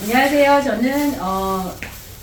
안녕하세요. 저는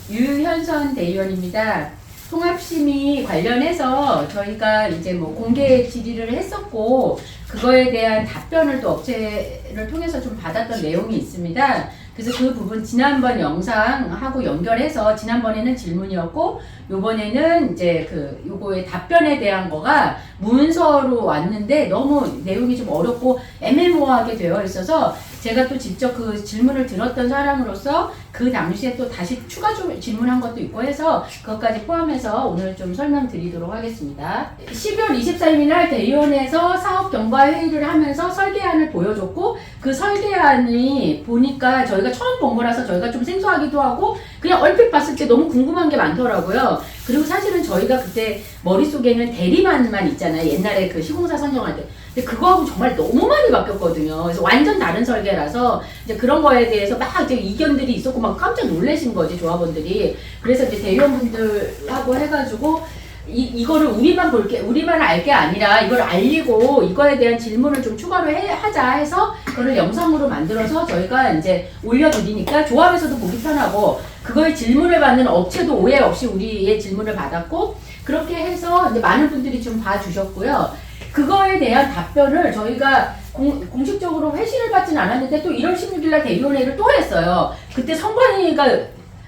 유현선 대의원입니다. 통합심의 관련해서 저희가 이제 뭐 공개 질의를 했었고 그거에 대한 답변을 또 업체를 통해서 좀 받았던 내용이 있습니다. 그래서 그 부분 지난번 영상하고 연결해서 지난번에는 질문이었고 요번에는 이제 요거의 답변에 대한 거가 문서로 왔는데 너무 내용이 좀 어렵고 애매모호하게 되어 있어서 제가 또 직접 그 질문을 들었던 사람으로서 그 당시에 또 다시 추가 질문한 것도 있고 해서 그것까지 포함해서 오늘 좀 설명드리도록 하겠습니다. 12월 24일 날 대의원에서 사업 경과 회의를 하면서 설계안을 보여줬고 그 설계안이 보니까 저희가 처음 본 거라서 저희가 좀 생소하기도 하고 그냥 얼핏 봤을 때 너무 궁금한 게 많더라고요. 그리고 사실은 저희가 그때 머릿속에는 대리만만 있잖아요. 옛날에 그 시공사 선정할 때. 근데 그거하고 정말 너무 많이 바뀌었거든요. 그래서 완전 다른 설계라서 이제 그런 거에 대해서 막 이제 이견들이 있었고 막 깜짝 놀라신 거지, 조합원들이. 그래서 이제 대의원분들하고 해가지고 이거를 우리만 알 게 아니라 이걸 알리고 이거에 대한 질문을 좀 추가로 하자 해서 그걸 영상으로 만들어서 저희가 이제 올려드리니까 조합에서도 보기 편하고 그거에 질문을 받는 업체도 오해 없이 우리의 질문을 받았고 그렇게 해서 이제 많은 분들이 좀 봐주셨고요. 그거에 대한 답변을 저희가 공식적으로 회신을 받진 않았는데 또 1월 16일날 대의원회를 또 했어요. 그때 선관위가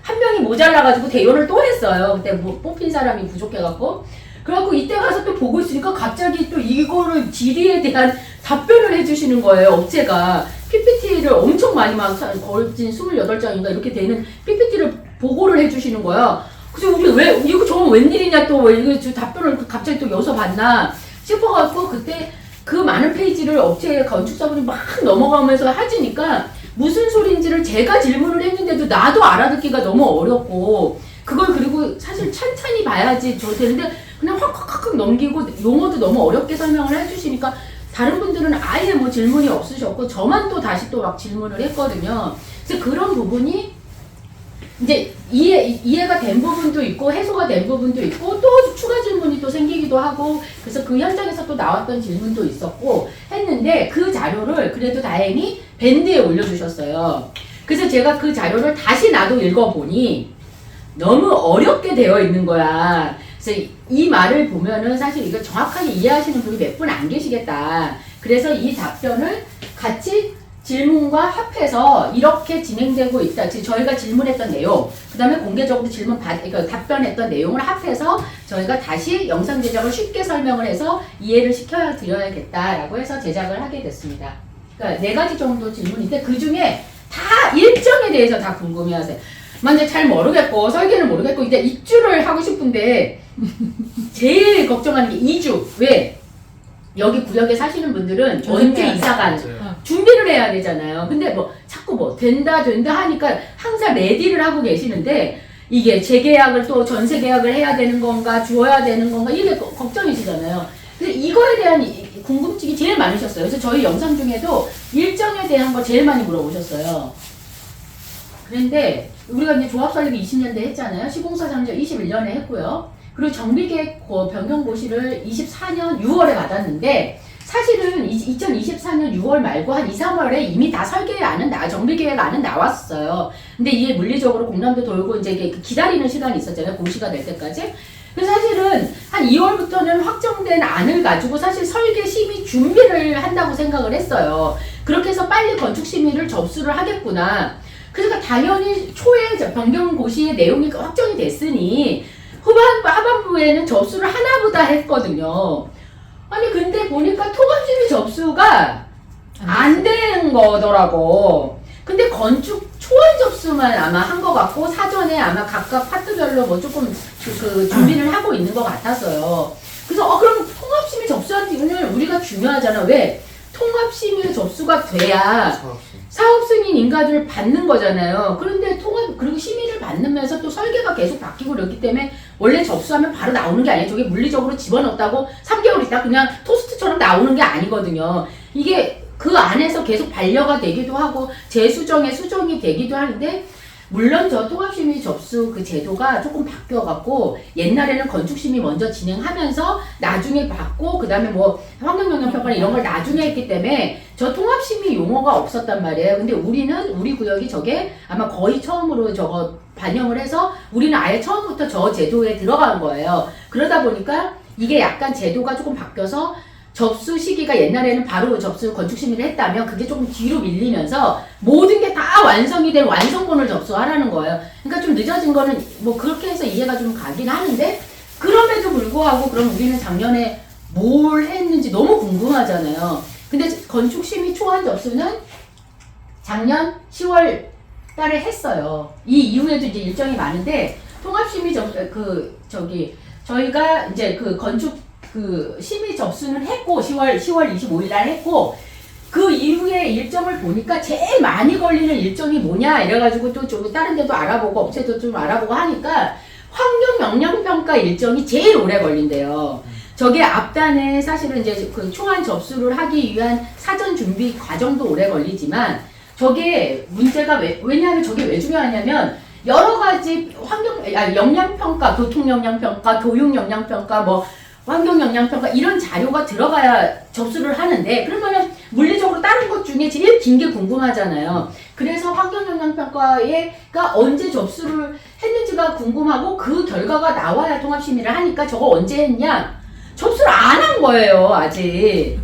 한 명이 모자라가지고 대의원을 또 했어요. 그때 뭐 뽑힌 사람이 부족해갖고. 그래갖고 이때 가서 또 보고 있으니까 갑자기 또 이거를 질의에 대한 답변을 해주시는 거예요. 업체가. PPT를 엄청 많이 막 걸진 28장인가 이렇게 되는 PPT를 보고를 해주시는 거야. 그래서 우리 이거 저건 웬일이냐 또 왜 이거 답변을 갑자기 또 여기서 봤나 싶어갖고 그때 그 많은 페이지를 업체 건축사분이 막 넘어가면서 하지니까 무슨 소리인지를 제가 질문을 했는데도 나도 알아듣기가 너무 어렵고 그걸 그리고 사실 찬찬히 봐야지 되는데 그냥 확 넘기고 용어도 너무 어렵게 설명을 해주시니까 다른 분들은 아예 뭐 질문이 없으셨고 저만 또 다시 또 막 질문을 했거든요. 그래서 그런 부분이 이제 이해가 된 부분도 있고 해소가 된 부분도 있고 또 추가 질문이 또 생기기도 하고 그래서 그 현장에서 또 나왔던 질문도 있었고 했는데 그 자료를 그래도 다행히 밴드에 올려주셨어요. 그래서 제가 그 자료를 다시 나도 읽어보니 너무 어렵게 되어 있는 거야. 그래서 이 말을 보면은 사실 이거 정확하게 이해하시는 분이 몇 분 안 계시겠다. 그래서 이 답변을 같이 질문과 합해서 이렇게 진행되고 있다. 저희가 질문했던 내용, 그 다음에 공개적으로 그러니까 답변했던 내용을 합해서 저희가 다시 영상 제작을 쉽게 설명을 해서 이해를 시켜드려야겠다라고 해서 제작을 하게 됐습니다. 그러니까 4가지 정도 질문인데 그 중에 다 일정에 대해서 다 궁금해하세요. 먼저 잘 모르겠고 설계는 모르겠고 이제 입주를 하고 싶은데 제일 걱정하는 게 이주. 왜? 여기 구역에 사시는 분들은 언제 이사가는 준비를 해야 되잖아요. 근데 뭐 자꾸 뭐 된다 하니까 항상 레디를 하고 계시는데 이게 재계약을 또 전세 계약을 해야 되는 건가 주어야 되는 건가 이게 걱정이시잖아요. 근데 이거에 대한 궁금증이 제일 많으셨어요. 그래서 저희 영상 중에도 일정에 대한 거 제일 많이 물어보셨어요. 그런데 우리가 이제 조합 설립 20년대 했잖아요. 시공사 상조 21년에 했고요. 그리고 정비계획 변경고시를 24년 6월에 받았는데 사실은 2024년 6월 말고 한 2, 3월에 이미 다 설계안은 정비계획안은 나왔어요. 근데 이게 물리적으로 공람도 돌고 이제 기다리는 시간이 있었잖아요. 공시가 될 때까지. 그래서 사실은 한 2월부터는 확정된 안을 가지고 사실 설계 심의 준비를 한다고 생각을 했어요. 그렇게 해서 빨리 건축 심의를 접수를 하겠구나. 그러니까 당연히 초에 변경고시의 내용이 확정이 됐으니 하반부에는 접수를 하나보다 했거든요. 아니 근데 보니까 토감심의 접수가 안 된 거더라고. 근데 건축 초안 접수만 아마 한 것 같고 사전에 아마 각각 파트별로 뭐 조금 준비를 하고 있는 것 같았어요. 그래서 그럼 통합심의 접수한 부분을 우리가 중요하잖아. 왜? 통합심의 접수가 돼야 사업 승인 인가를 받는 거잖아요. 그런데 그리고 심의를 받으면서 또 설계가 계속 바뀌고 그렇기 때문에 원래 접수하면 바로 나오는 게 아니에요. 저게 물리적으로 집어넣었다고 3개월 있다 그냥 토스트처럼 나오는 게 아니거든요. 이게 그 안에서 계속 반려가 되기도 하고 재수정에 수정이 되기도 하는데 물론 저 통합심의 접수 그 제도가 조금 바뀌어갖고 옛날에는 건축심의 먼저 진행하면서 나중에 받고 그 다음에 뭐 환경영향평가 이런 걸 나중에 했기 때문에 저 통합심의 용어가 없었단 말이에요. 근데 우리 구역이 저게 아마 거의 처음으로 저거 반영을 해서 우리는 아예 처음부터 저 제도에 들어간 거예요. 그러다 보니까 이게 약간 제도가 조금 바뀌어서 접수 시기가 옛날에는 바로 접수 건축심의를 했다면 그게 조금 뒤로 밀리면서 모든 게 다 완성이 된 완성본을 접수하라는 거예요. 그러니까 좀 늦어진 거는 뭐 그렇게 해서 이해가 좀 가긴 하는데 그럼에도 불구하고 그럼 우리는 작년에 뭘 했는지 너무 궁금하잖아요. 근데 건축심의 초안 접수는 작년 10월 달에 했어요. 이 이후에도 이제 일정이 많은데 통합심의 저희가 이제 그 건축 심의 접수는 했고 10월 25일 날 했고 그 이후에 일정을 보니까 제일 많이 걸리는 일정이 뭐냐 이래가지고 또 좀 다른 데도 알아보고 업체도 좀 알아보고 하니까 환경영향평가 일정이 제일 오래 걸린대요. 저게 앞단에 사실은 이제 그 초안 접수를 하기 위한 사전 준비 과정도 오래 걸리지만 저게 문제가 왜냐하면 저게 왜 중요하냐면 여러 가지 영향평가, 교통영향평가, 교육영향평가 뭐 환경영향평가 이런 자료가 들어가야 접수를 하는데 그러면 물리적으로 다른 것 중에 제일 긴 게 궁금하잖아요. 그래서 환경영향평가가 언제 접수를 했는지가 궁금하고 그 결과가 나와야 통합심의를 하니까 저거 언제 했냐? 접수를 안 한 거예요, 아직.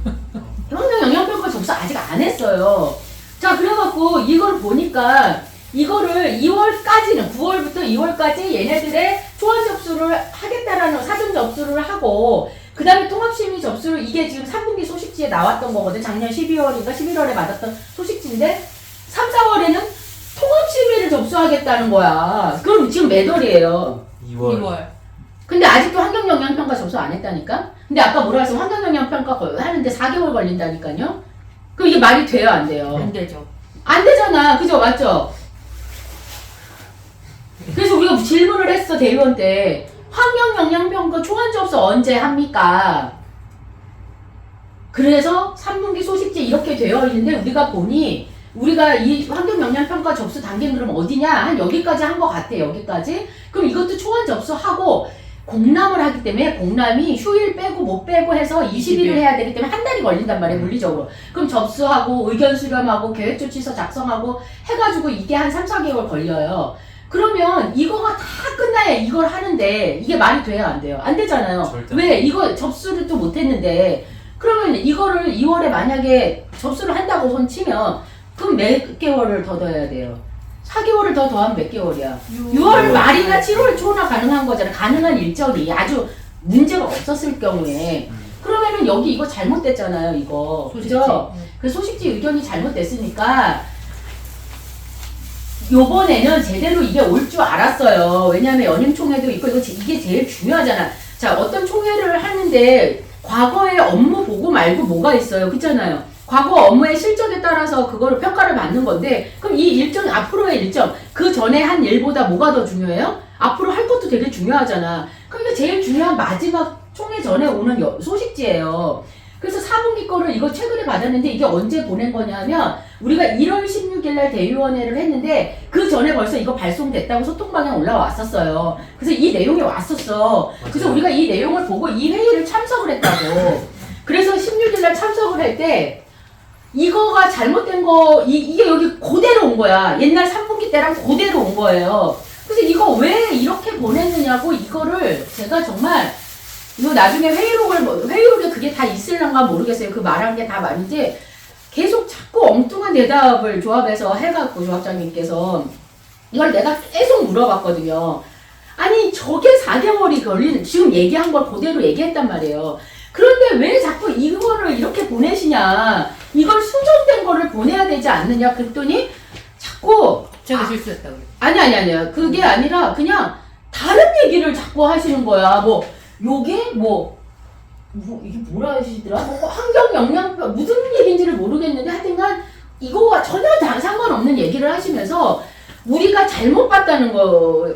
환경영향평가 접수 아직 안 했어요. 자, 그래갖고 이걸 보니까 이거를 2월까지는 9월부터 2월까지 얘네들의 초안 접수를 하겠다라는 사전 접수를 하고 그 다음에 통합심의 접수를 이게 지금 3분기 소식지에 나왔던 거거든. 작년 12월인가 11월에 받았던 소식지인데 3, 4월에는 통합심의를 접수하겠다는 거야. 그럼 지금 몇 월이에요? 2월. 근데 아직도 환경영향평가 접수 안 했다니까? 근데 아까 뭐라 했어? 환경영향평가 하는데 4개월 걸린다니까요? 그럼 이게 말이 돼요? 안 돼요? 안 되죠. 안 되잖아. 그죠? 맞죠? 그래서 우리가 질문을 했어, 대의원 때. 환경영향평가 초안 접수 언제 합니까? 그래서 3분기 소식지 이렇게 되어 있는데 우리가 보니 우리가 이 환경영향평가 접수 단계는 그럼 어디냐? 한 여기까지 한 것 같아, 여기까지. 그럼 이것도 초안 접수하고 공람을 하기 때문에 공람이 휴일 빼고 못 빼고 해서 20일을 해야 되기 때문에 한 달이 걸린단 말이에요, 물리적으로. 그럼 접수하고 의견 수렴하고 계획조치서 작성하고 해가지고 이게 한 3, 4개월 걸려요. 그러면 이거가 다 끝나야 이걸 하는데 이게 말이 돼요, 안 돼요? 안 되잖아요. 절대. 왜? 이거 접수를 또 못했는데 그러면 이거를 2월에 만약에 접수를 한다고 손 치면 그럼 몇 개월을 더 더해야 돼요? 4개월을 더 더하면 몇 개월이야? 6월 말이나 7월 초나 가능한 거잖아. 가능한 일정이 아주 문제가 없었을 경우에. 그러면은 여기 이거 잘못됐잖아요, 이거. 그죠? 그 소식지 의견이 잘못됐으니까 요번에는 제대로 이게 올 줄 알았어요. 왜냐하면 연임총회도 있고 이게 제일 중요하잖아. 자, 어떤 총회를 하는데 과거의 업무 보고 말고 뭐가 있어요. 그렇잖아요. 과거 업무의 실적에 따라서 그거를 평가를 받는 건데 그럼 이 일정, 앞으로의 일정, 그 전에 한 일보다 뭐가 더 중요해요? 앞으로 할 것도 되게 중요하잖아. 그러니까 제일 중요한 마지막 총회 전에 오는 소식지예요. 그래서 4분기 거를 이거 최근에 받았는데 이게 언제 보낸 거냐면 우리가 1월 16일 날 대의원회를 했는데 그 전에 벌써 이거 발송됐다고 소통방에 올라왔었어요. 그래서 이 내용이 왔었어. 그래서 우리가 이 내용을 보고 이 회의를 참석을 했다고. 그래서 16일 날 참석을 할 때 이거가 잘못된 거 이게 여기 그대로 온 거야. 옛날 3분기 때랑 그대로 온 거예요. 그래서 이거 왜 이렇게 보냈느냐고 이거를 제가 정말 이거 나중에 회의록에 그게 다 있을란가 모르겠어요. 그 말한 게 다 말인지 계속 자꾸 엉뚱한 대답을 조합해서 해갖고 조합장님께서 이걸 내가 계속 물어봤거든요. 아니 저게 4개월이 걸리는 지금 얘기한 걸 그대로 얘기했단 말이에요. 그런데 왜 자꾸 이거를 이렇게 보내시냐. 이걸 수정된 거를 보내야 되지 않느냐. 그랬더니 자꾸 제가 실수했다고 그래. 아니야. 그게 아니라 그냥 다른 얘기를 자꾸 하시는 거야. 요게 이게 뭐라 하시더라? 환경영향평가 무슨 얘기인지를 모르겠는데 하여튼간 이거와 전혀 상관없는 얘기를 하시면서 우리가 잘못 봤다는 거로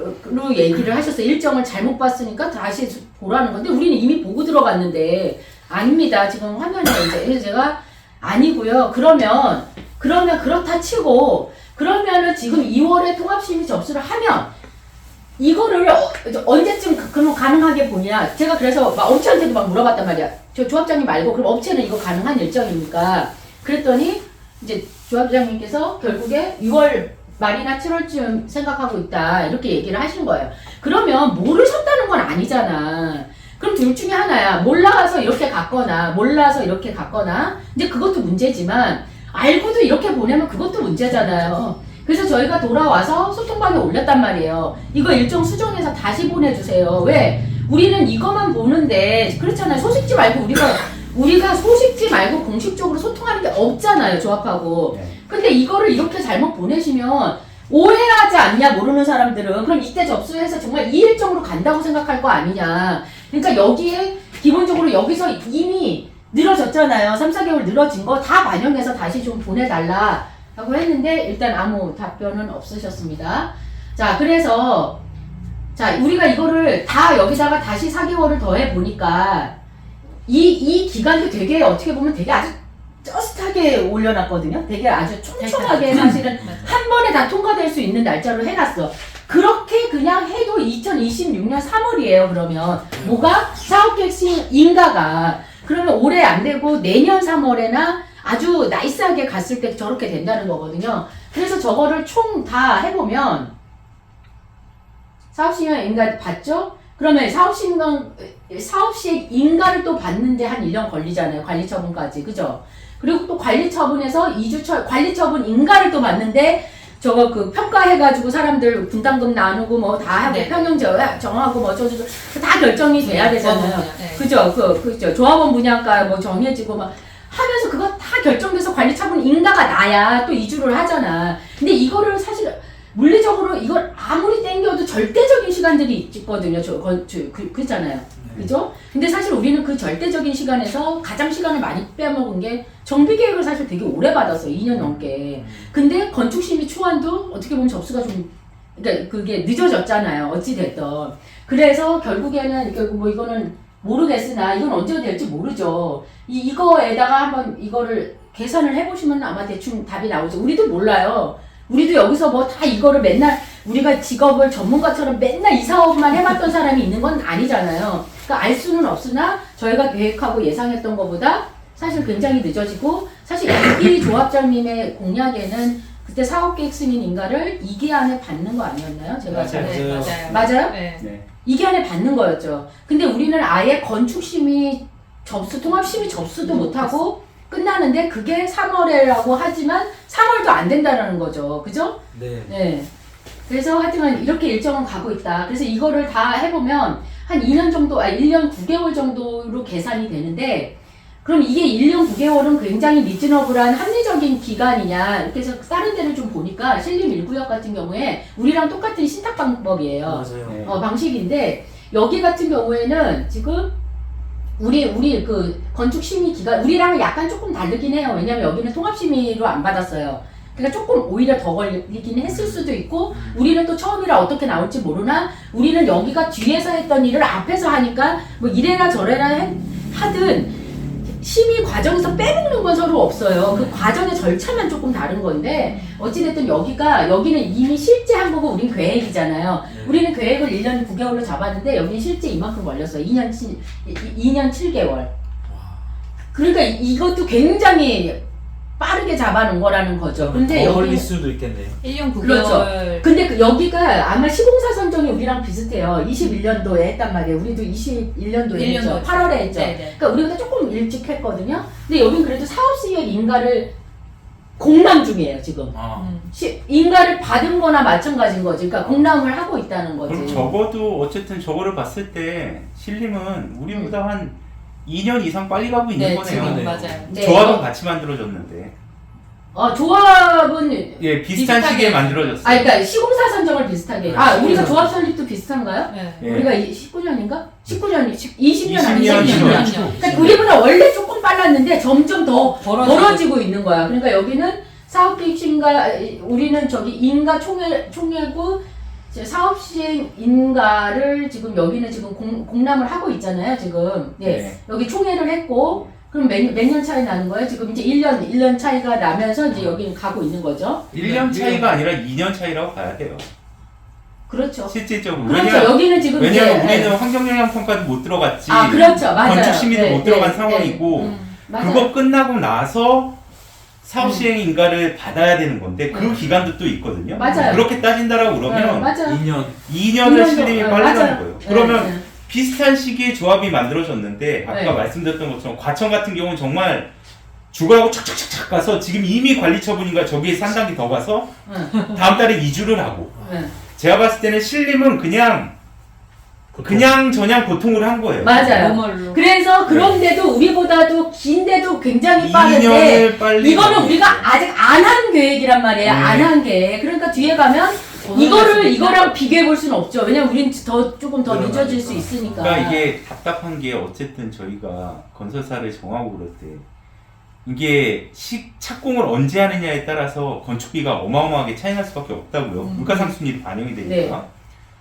얘기를 하셨어요. 일정을 잘못 봤으니까 다시 보라는 건데 우리는 이미 보고 들어갔는데 아닙니다. 지금 화면에 이제 제가 아니고요. 그러면 그렇다 치고 그러면은 지금 2월에 통합심의 접수를 하면 이거를 언제쯤 그럼 가능하게 보냐. 제가 그래서 막 업체한테도 막 물어봤단 말이야. 저 조합장님 말고 그럼 업체는 이거 가능한 일정입니까? 그랬더니 이제 조합장님께서 결국에 6월 말이나 7월쯤 생각하고 있다 이렇게 얘기를 하신 거예요. 그러면 모르셨다는 건 아니잖아. 그럼 둘 중에 하나야. 몰라서 이렇게 갔거나 몰라서 이렇게 갔거나 이제 그것도 문제지만 알고도 이렇게 보내면 그것도 문제잖아요. 그래서 저희가 돌아와서 소통방에 올렸단 말이에요. 이거 일정 수정해서 다시 보내주세요. 왜? 우리는 이것만 보는데 그렇잖아요. 소식지 말고 우리가 소식지 말고 공식적으로 소통하는 게 없잖아요. 조합하고. 근데 이거를 이렇게 잘못 보내시면 오해하지 않냐 모르는 사람들은. 그럼 이때 접수해서 정말 이 일정으로 간다고 생각할 거 아니냐. 그러니까 여기에 기본적으로 여기서 이미 늘어졌잖아요. 3, 4개월 늘어진 거 다 반영해서 다시 좀 보내달라 라고 했는데 일단 아무 답변은 없으셨습니다. 자, 그래서 자, 우리가 이거를 다 여기다가 다시 4개월을 더해 보니까 이 기간도 되게 어떻게 보면 되게 아주 쩌슷하게 올려놨거든요. 되게 아주 촘촘하게 사실은 한 번에 다 통과될 수 있는 날짜로 해놨어. 그렇게 그냥 해도 2026년 3월이에요. 그러면 뭐가? 사업계획 인가가 그러면 올해 안 되고 내년 3월에나 아주 나이스하게 갔을 때 저렇게 된다는 거거든요. 그래서 저거를 총 다 해보면 사업시행 인가 봤죠? 그러면 사업시행 인가를 또 받는데 한 1년 걸리잖아요. 관리처분까지. 그죠? 그리고 또 관리처분에서 2주 관리처분 인가를 또 받는데 저거 그 평가해가지고 사람들 분담금 나누고 뭐 다 하고 네. 평형 정하고 뭐 저거 다 결정이 돼야 되잖아요. 네. 그죠? 그죠? 조합원 분양가 뭐 정해지고 막 하면서 그거 다 결정돼서 관리처분 인가가 나야 또 이주를 하잖아. 근데 이거를 사실 물리적으로 이걸 아무리 땡겨도 절대적인 시간들이 있거든요. 그잖아요. 그죠? 근데 사실 우리는 그 절대적인 시간에서 가장 시간을 많이 빼먹은 게 정비계획을 사실 되게 오래 받았어요. 2년 넘게. 근데 건축심의 초안도 어떻게 보면 접수가 좀, 그러니까 그게 늦어졌잖아요. 어찌됐든. 그래서 결국에는, 뭐 이거는 모르겠으나, 이건 언제 될지 모르죠. 이거에다가 한번 이거를 계산을 해보시면 아마 대충 답이 나오죠. 우리도 몰라요. 우리도 여기서 뭐 다 이거를 맨날 우리가 직업을 전문가처럼 맨날 이 사업만 해봤던 사람이 있는 건 아니잖아요. 그러니까 알 수는 없으나 저희가 계획하고 예상했던 것보다 사실 굉장히 늦어지고 사실 이 조합장님의 공약에는 그때 사업계획 승인 인가를 2기 안에 받는 거 아니었나요? 제가 맞아요. 맞아요? 네. 2기 안에 받는 거였죠. 근데 우리는 아예 건축심의 접수, 통합심의 접수도 못하고 끝나는데 그게 3월이라고 하지만 3월도 안 된다는 거죠. 그죠? 네. 네. 그래서 하여튼 이렇게 일정은 가고 있다. 그래서 이거를 다 해보면 한 2년 정도, 1년 9개월 정도로 계산이 되는데 그럼 이게 1년 9개월은 굉장히 리즈너블한 합리적인 기간이냐 이렇게 해서 다른 데를 좀 보니까 신림 1구역 같은 경우에 우리랑 똑같은 신탁 방법이에요. 맞아요. 방식인데 여기 같은 경우에는 지금 우리 그 건축 심의 기간 우리랑은 약간 조금 다르긴 해요. 왜냐면 여기는 통합 심의로 안 받았어요. 그러니까 조금 오히려 더 걸리긴 했을 수도 있고 우리는 또 처음이라 어떻게 나올지 모르나 우리는 여기가 뒤에서 했던 일을 앞에서 하니까 뭐 이래라 저래라 하든 심의 과정에서 빼먹는 건 서로 없어요. 그 과정의 절차만 조금 다른 건데 어찌됐든 여기는 이미 실제 한 거고 우린 계획이잖아요. 우리는 계획을 1년 9개월로 잡았는데 여기는 실제 이만큼 걸렸어요. 2년 7개월. 그러니까 이것도 굉장히 빠르게 잡아놓은 거라는 거죠. 근데 더 걸릴 수도 있겠네요. 1년 9개월. 그렇죠. 근데 여기가 아마 시공사 선정이 우리랑 비슷해요. 21년도에 했단 말이에요. 우리도 21년도에 했죠. 8월에 했죠. 네네. 그러니까 우리보다 조금 일찍 했거든요. 근데 여긴 그래도 사업시행 인가를 공람 중이에요, 지금. 인가를 받은 거나 마찬가지인 거지. 그러니까 공람을 하고 있다는 거지. 그럼 적어도 어쨌든 저거를 봤을 때 신림은 우리보다 한 2년 이상 빨리 가고 있는 네, 거네요. 지금 네. 맞아요. 네. 조합은 같이 만들어졌는데. 조합은 예, 비슷한 비슷하게. 시기에 만들어졌어요. 그러니까 시공사 선정을 비슷하게. 우리가 조합 설립도 비슷한가요? 네. 예. 우리가 19년인가? 19년이 20년 아니 20년, 20년. 20년. 그러니까 우리보다 원래 조금 빨랐는데 점점 더 벌어지고 있는 거야. 그러니까 여기는 사업계획인가 우리는 저기 인가 총회고 사업시행 인가를 지금 여기는 지금 공람을 하고 있잖아요. 지금 네. 여기 총회를 했고 그럼 몇 년 차이 나는 거예요? 지금 이제 1년 차이가 나면서 이제 여기 가고 있는 거죠? 1년 차이가 아니라 2년 차이라고 봐야 돼요. 그렇죠. 실질적으로. 그렇죠. 여기는 지금 왜냐면 이제, 우리는 환경영향평가도 못 들어갔지. 아, 그렇죠. 맞아요. 건축심의도 네, 못 들어간 네, 상황이고 네. 맞아요. 그거 끝나고 나서 사업 시행 인가를 받아야 되는 건데 그 음. 기간도 또 있거든요. 맞아요. 그렇게 따진다라고 네, 그러면 맞아요. 2년. 2년을 실림이 네, 빨리 맞아요. 가는 거예요. 그러면 네, 네. 비슷한 시기에 조합이 만들어졌는데 아까 네. 말씀드렸던 것처럼 과천 같은 경우는 정말 주거하고 착착착착 가서 지금 이미 관리 처분인가 저기에 3단계 더 가서 응, 다음 달에 이주를 하고 응. 제가 봤을 때는 신림은 그냥 저냥 보통을 한 거예요. 맞아요. 노멀로. 그래서 그런데도 우리보다도 긴데도 굉장히 빠른데 2년을 빨리 이거는 가고 우리가 있어요. 아직 안 한 계획이란 말이에요. 네. 안 한 계획. 그러니까 뒤에 가면 이거랑 비교해 볼 수는 없죠. 왜냐면 우린 조금 더 늦어질 수 있으니까. 그러니까 이게 답답한 게 어쨌든 저희가 건설사를 정하고 그럴 때 이게 착공을 언제 하느냐에 따라서 건축비가 어마어마하게 차이 날 수밖에 없다고요. 물가상승률이 반영이 되니까. 네.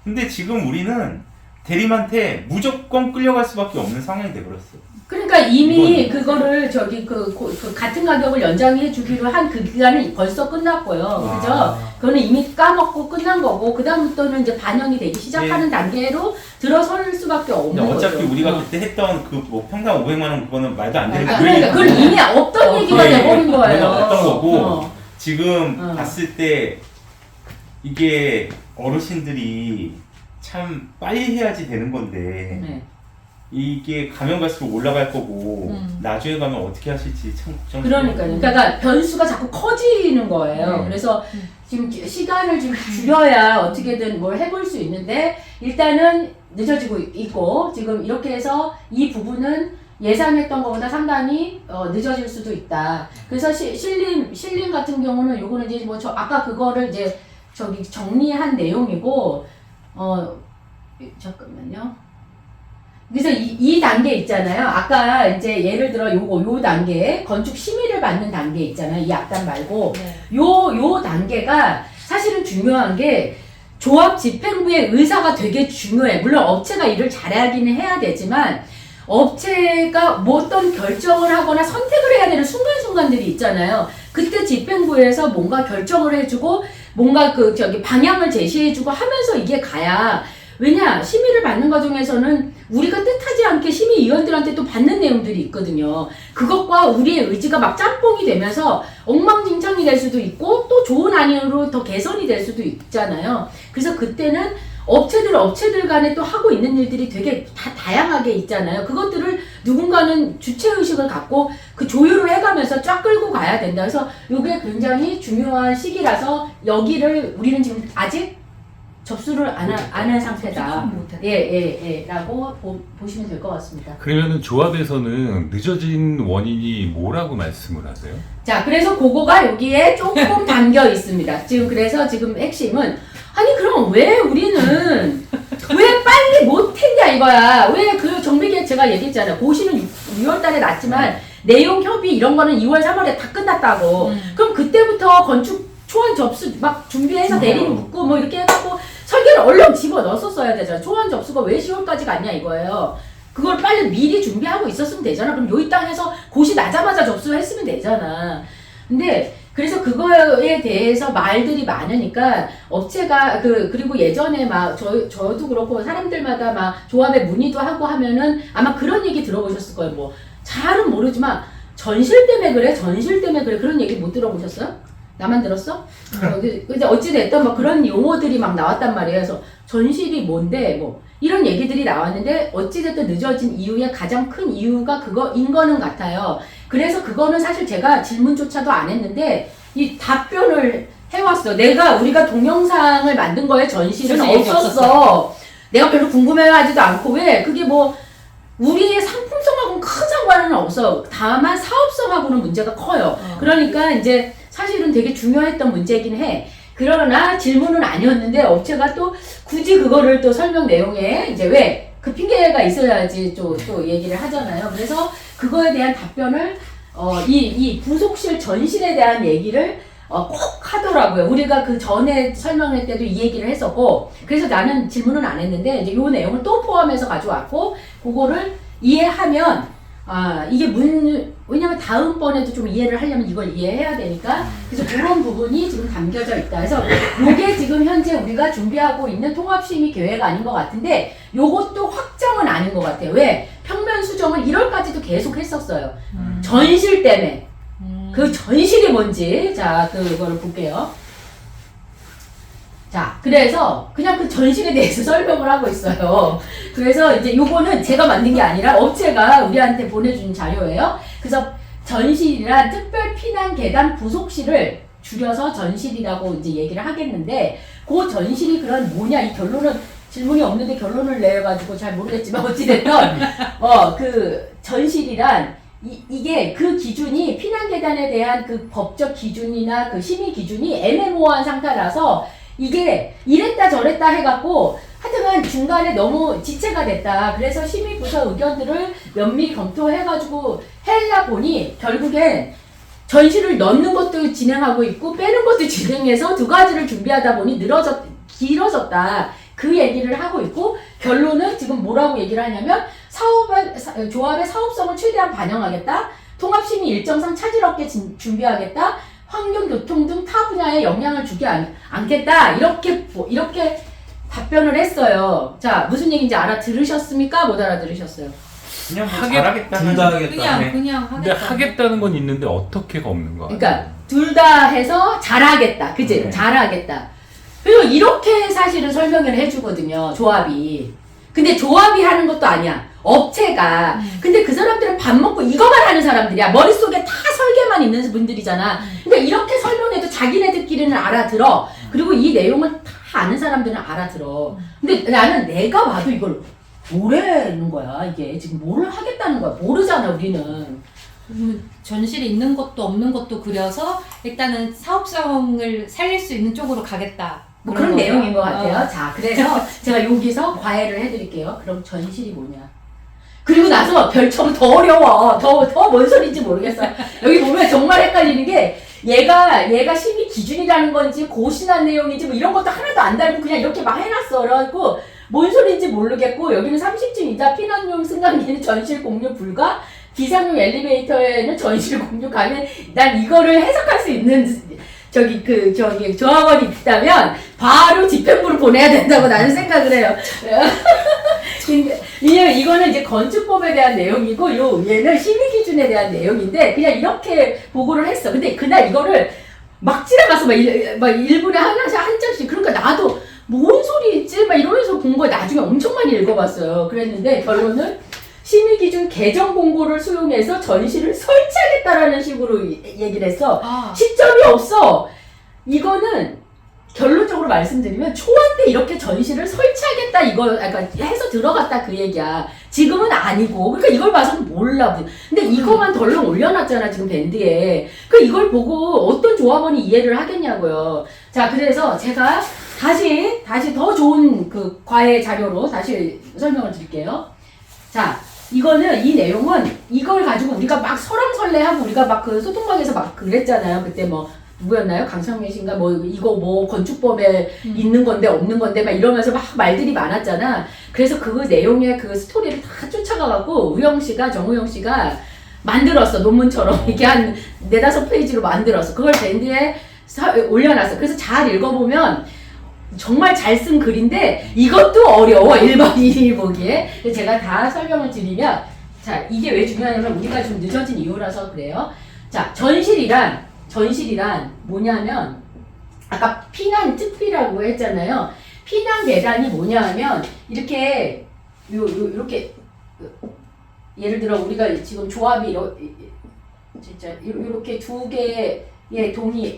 근데 지금 우리는 대림한테 무조건 끌려갈 수밖에 없는 상황이 돼버렸어요. 그러니까 이미 그거를 그 같은 가격을 연장해 주기로 한 그 기간은 벌써 끝났고요. 그죠? 그거는 이미 까먹고 끝난 거고 그다음부터는 이제 반영이 되기 시작하는 단계로 들어설 수밖에 없는 근데 거죠. 어차피 우리가 그때 했던 그 뭐 평당 500만 원 그거는 말도 안 되는 그러니까 그건 이미 없던 얘기가 네. 돼버린 거예요. 없던 거고 어. 지금 어. 봤을 때 이게 어르신들이 참 빨리 해야지 되는 건데 네. 이게 가면 갈수록 올라갈 거고 나중에 가면 어떻게 하실지 참 걱정돼요. 그러니까 변수가 자꾸 커지는 거예요. 그래서 지금 시간을 좀 줄여야 어떻게든 뭘 해볼 수 있는데 일단은 늦어지고 있고 지금 이렇게 해서 이 부분은 예상했던 것보다 상당히 늦어질 수도 있다. 그래서 신림 같은 경우는 요거는 이제 뭐 아까 그거를 이제 정리한 내용이고 잠깐만요. 그래서 이 단계 있잖아요. 아까 이제 예를 들어 요 단계 건축 심의를 받는 단계 있잖아요. 이 앞단 말고 네. 요 단계가 사실은 중요한 게 조합 집행부의 의사가 되게 중요해. 물론 업체가 일을 잘하기는 해야 되지만 업체가 뭐 어떤 결정을 하거나 선택을 해야 되는 순간순간들이 있잖아요. 그때 집행부에서 뭔가 결정을 해주고 뭔가 방향을 제시해주고 하면서 이게 가야 왜냐 심의를 받는 과정에서는 우리가 뜻하지 않게 심의위원들한테 또 받는 내용들이 있거든요. 그것과 우리의 의지가 막 짬뽕이 되면서 엉망진창이 될 수도 있고 또 좋은 안으로 더 개선이 될 수도 있잖아요. 그래서 그때는 업체들 간에 또 하고 있는 일들이 되게 다 다양하게 있잖아요. 그것들을 누군가는 주체의식을 갖고 그 조율을 해가면서 쫙 끌고 가야 된다. 그래서 이게 굉장히 중요한 시기라서 여기를 우리는 지금 아직 접수를 안 한 상태다. 라고 보시면 될 것 같습니다. 그러면은 조합에서는 늦어진 원인이 뭐라고 말씀을 하세요? 자, 그래서 그거가 여기에 조금 담겨 있습니다. 그래서 지금 핵심은 아니 그럼 왜 우리는 왜 빨리 못했냐 이거야. 왜 그 정비계획 제가 얘기했잖아요. 고시는 6월 달에 났지만 내용 협의 이런 거는 2월 3월에 다 끝났다고. 그럼 그때부터 건축 초안 접수 막 준비해서 대리인 묻고 뭐 이렇게 해갖고 설계를 얼른 집어 넣었었어야 되잖아. 초안 접수가 왜 10월까지 갔냐 이거예요. 그걸 빨리 미리 준비하고 있었으면 되잖아. 그럼 요 이 땅에서 고시 나자마자 접수했으면 되잖아. 근데 그래서 그거에 대해서 말들이 많으니까 업체가 그리고 예전에 막 저도 그렇고 사람들마다 막 조합에 문의도 하고 하면은 아마 그런 얘기 들어보셨을 거예요. 뭐 잘은 모르지만 전실 때문에 그래 그런 얘기 못 들어보셨어요? 나만 들었어? 근데 어찌됐든 뭐 그런 용어들이 막 나왔단 말이에요. 그래서 전실이 뭔데 뭐 이런 얘기들이 나왔는데 어찌됐든 늦어진 이유의 가장 큰 이유가 그거인 거는 같아요. 그래서 그거는 사실 제가 질문조차도 안 했는데 이 답변을 해왔어. 우리가 동영상을 만든 거에 전실은 없었어. 내가 별로 궁금해하지도 않고 왜 그게 뭐 우리의 상품성하고는 큰 상관은 없어. 다만 사업성하고는 문제가 커요. 그러니까 이제 사실은 되게 중요했던 문제이긴 해. 그러나 질문은 아니었는데 업체가 또 굳이 그거를 또 설명 내용에 이제 왜 그 핑계가 있어야지 또 얘기를 하잖아요. 그래서 그거에 대한 답변을 이 부속실 전실에 대한 얘기를 꼭 하더라고요. 우리가 그 전에 설명할 때도 이 얘기를 했었고 그래서 나는 질문은 안 했는데 이제 요 내용을 또 포함해서 가져왔고 그거를 이해하면 이게 왜냐면 다음번에도 좀 이해를 하려면 이걸 이해해야 되니까, 그래서 그런 부분이 지금 담겨져 있다. 그래서 요게 지금 현재 우리가 준비하고 있는 통합심의 계획 아닌 것 같은데, 요것도 확정은 아닌 것 같아요. 왜? 평면 수정을 1월까지도 계속 했었어요. 전실 때문에. 그 전실이 뭔지, 자, 그거를 볼게요. 자, 그래서 그냥 그 전실에 대해서 설명을 하고 있어요. 그래서 이제 요거는 제가 만든 게 아니라 업체가 우리한테 보내준 자료예요. 그래서 전실이란 특별 피난 계단 부속실을 줄여서 전실이라고 이제 얘기를 하겠는데, 그 전실이 그런 뭐냐, 이 결론은 질문이 없는데 결론을 내가지고 잘 모르겠지만 어찌됐든 그 전실이란 이게 그 기준이 피난 계단에 대한 그 법적 기준이나 그 심의 기준이 애매모호한 상태라서 이게 이랬다 저랬다 해갖고 하여튼간 중간에 너무 지체가 됐다. 그래서 심의부서 의견들을 면밀히 검토해가지고 해라 보니 결국엔 전실을 넣는 것도 진행하고 있고 빼는 것도 진행해서 두 가지를 준비하다 보니 길어졌다. 그 얘기를 하고 있고, 결론은 지금 뭐라고 얘기를 하냐면 조합의 사업성을 최대한 반영하겠다. 통합심의 일정상 차질 없게 준비하겠다. 환경, 교통 등 타 분야에 영향을 주지 않겠다. 이렇게 답변을 했어요. 자, 무슨 얘기인지 알아들으셨습니까? 못 알아들으셨어요? 그냥 뭐 하겠- 잘하겠다는 둘다 하겠다. 네. 그냥 근데 하겠다. 하겠다는 건 있는데 어떻게가 없는 거야. 그러니까 둘 다 해서 잘하겠다. 그치? 네. 잘하겠다. 그리고 이렇게 사실은 설명을 해주거든요. 조합이. 근데 조합이 하는 것도 아니야. 업체가. 근데 그 사람들은 밥 먹고 이거만 하는 사람들이야. 머릿속에 다 설계만 있는 분들이잖아. 그러니까 이렇게 설명해도 자기네들끼리는 알아들어. 그리고 이 내용을 다 아는 사람들은 알아들어. 근데 나는 내가 봐도 이걸 뭐라는 거야. 이게 지금 뭐를 하겠다는 거야. 모르잖아, 우리는. 전실이 있는 것도 없는 것도 그려서 일단은 사업성을 살릴 수 있는 쪽으로 가겠다. 뭐 그런 거예요. 내용인 것 같아요. 자, 그래서 제가 여기서 과외를 해드릴게요. 그럼 전실이 뭐냐? 그리고 나서 별점 더 어려워. 더 뭔 소리인지 모르겠어. 여기 보면 정말 헷갈리는 게 얘가 심의 기준이라는 건지 고시한 내용인지 뭐 이런 것도 하나도 안 달고 그냥 이렇게 막 해놨어. 그래갖고 뭔 소리인지 모르겠고, 여기는 30층 이자 피난용 승강기는 전실 공유 불가, 비상용 엘리베이터에는 전실 공유 가면, 난 이거를 해석할 수 있는 조합원이 있다면 바로 집행부를 보내야 된다고 나는 생각을 해요. 왜냐면 이거는 이제 건축법에 대한 내용이고, 요 얘는 심의 기준에 대한 내용인데 그냥 이렇게 보고를 했어. 근데 그날 이거를 막 지나가서 막 1분에 한 장씩, 그러니까 나도 뭔 소리지? 막 이러면서 본 거에 나중에 엄청 많이 읽어봤어요. 그랬는데 결론은 심의기준 개정 공고를 수용해서 전실을 설치하겠다라는 식으로 얘기를 했어. 시점이 없어. 이거는 결론적으로 말씀드리면 초안 때 이렇게 전실을 설치하겠다 그러니까 해서 들어갔다 그 얘기야. 지금은 아니고. 그러니까 이걸 봐서는 몰라. 근데 이거만 덜렁 올려놨잖아 지금 밴드에. 그 이걸 보고 어떤 조합원이 이해를 하겠냐고요. 자, 그래서 제가 다시 더 좋은 그 과외 자료로 다시 설명을 드릴게요. 자, 이거는 이 내용은 이걸 가지고 우리가 막 설왕설래하고 우리가 막 그 소통방에서 막 그랬잖아요. 그때 뭐 누구였나요? 강창민 씨인가 뭐 이거 뭐 건축법에 있는 건데 없는 건데 막 이러면서 막 말들이 많았잖아. 그래서 그 내용의 그 스토리를 다 쫓아가갖고 정우영 씨가 만들었어. 논문처럼 이렇게 한 4-5페이지로 만들었어. 그걸 밴드에 올려놨어. 그래서 잘 읽어보면 정말 잘 쓴 글인데 이것도 어려워. 일반인이 보기에. 그래서 제가 다 설명을 드리면, 자, 이게 왜 중요하냐면 우리가 좀 늦어진 이유라서 그래요. 자, 전실이란 뭐냐면 아까 피난 특비라고 했잖아요. 피난 계단이 뭐냐면 이렇게 이렇게 예를 들어 우리가 지금 조합이 이렇게 두 개의 동이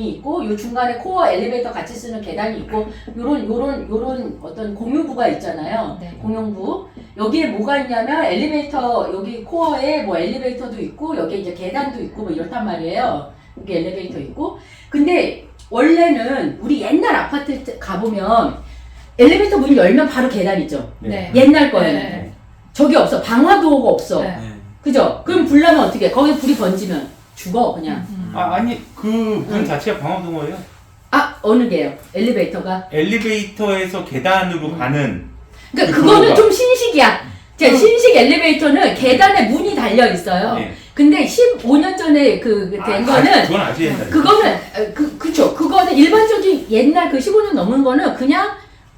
있고, 요 중간에 코어 엘리베이터 같이 쓰는 계단이 있고, 요런 어떤 공유부가 있잖아요. 네. 공용부. 여기에 뭐가 있냐면 엘리베이터, 여기 코어에 뭐 엘리베이터도 있고, 여기에 이제 계단도 있고, 뭐 이렇단 말이에요. 여기 엘리베이터 있고. 근데 원래는 우리 옛날 아파트 가보면 엘리베이터 문 열면 바로 계단 있죠. 네. 옛날 거에는. 네. 저기 없어. 방화도가 없어. 네. 그죠? 그럼 불 나면 어떻게 해? 거기 불이 번지면 죽어, 그냥. 아니 그 문 자체가 방화동어예요. 어느 게요? 엘리베이터가? 엘리베이터에서 계단으로 가는 그러니까 그 그거는 도로가. 좀 신식이야. 제 신식 엘리베이터는 계단에 문이 달려 있어요. 네. 근데 15년 전에 된 거는 그건 아주 옛날에. 그거는 그쵸. 그거는 일반적인 옛날 그 15년 넘은 거는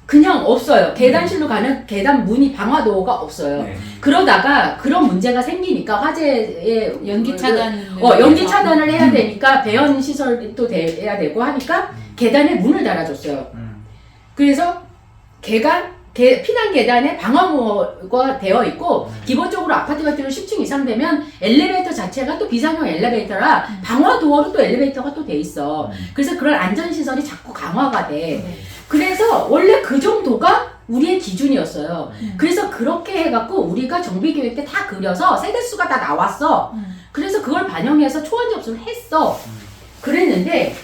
그냥 없어요. 계단실로 가는 계단 문이 방화도가 없어요. 네. 그러다가 그런 문제가 생기니까 화재에 연기 차단. 연기 차단을 해야 되니까 배연 시설도 돼야 되고 하니까 계단에 문을 달아줬어요. 그래서 피난 계단에 방화구가 되어 있고 기본적으로 아파트 같은 경우 10층 이상 되면 엘리베이터 자체가 또 비상용 엘리베이터라 방화 도어로 또 엘리베이터가 또 돼 있어. 그래서 그런 안전 시설이 자꾸 강화가 돼. 그래서 원래 그 정도가 우리의 기준이었어요. 그래서 그렇게 해갖고 우리가 정비계획 때 다 그려서 세대수가 다 나왔어. 그래서 그걸 반영해서 초안 접수를 했어. 그랬는데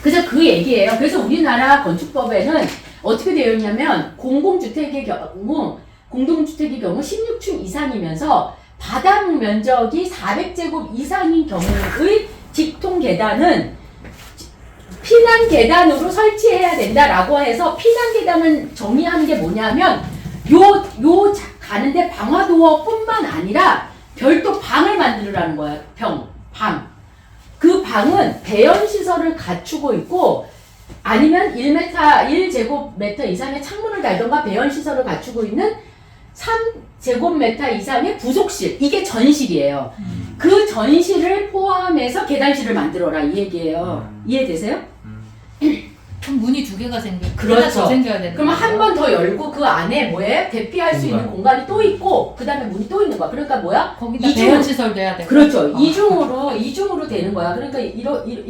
그래서 그 얘기예요. 그래서 우리나라 건축법에는 어떻게 되어 있냐면 공동주택의 경우 16층 이상이면서 바닥 면적이 400제곱 이상인 경우의 직통 계단은 피난 계단으로 설치해야 된다라고 해서 피난 계단을 정의하는 게 뭐냐면 요 가는데 방화도어뿐만 아니라 별도 방을 만들으라는 거야. 방. 그 방은 배연 시설을 갖추고 있고 아니면 1제곱미터 이상의 창문을 달던가 배연 시설을 갖추고 있는 3제곱미터 이상의 부속실. 이게 전실이에요. 그 전실을 포함해서 계단실을 만들어라 이 얘기예요. 이해되세요? 그럼 문이 2개가 생겨. 그렇죠. 더 생겨야 되는 그러면 거예요? 한 번 더 열고 그 안에 뭐예요? 대피할 수 있는 공간이 또 있고 그 다음에 문이 또 있는 거야. 그러니까 뭐야? 거기다 이중- 배원 시설 돼야 돼. 그렇죠. 이중으로 되는 거야. 그러니까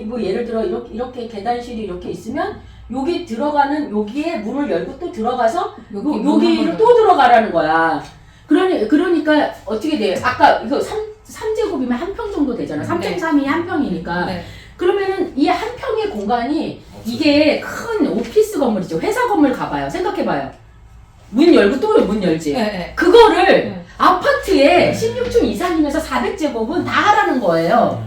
뭐 예를 들어 이렇게 계단실이 이렇게 있으면 여기 들어가는 여기에 문을 열고 또 들어가서 여기로 또 들어가라는 거야. 그러니까 어떻게 돼요? 아까 이거 3제곱이면 한 평 정도 되잖아. 3.3이 한 평이니까. 네. 그러면은 이 한 평의 공간이 이게 큰 오피스 건물이죠. 회사 건물 가봐요. 생각해봐요. 문 열고 또 문 열지. 네. 그거를 네. 아파트에 16층 이상이면서 400제곱은 다 하라는 거예요.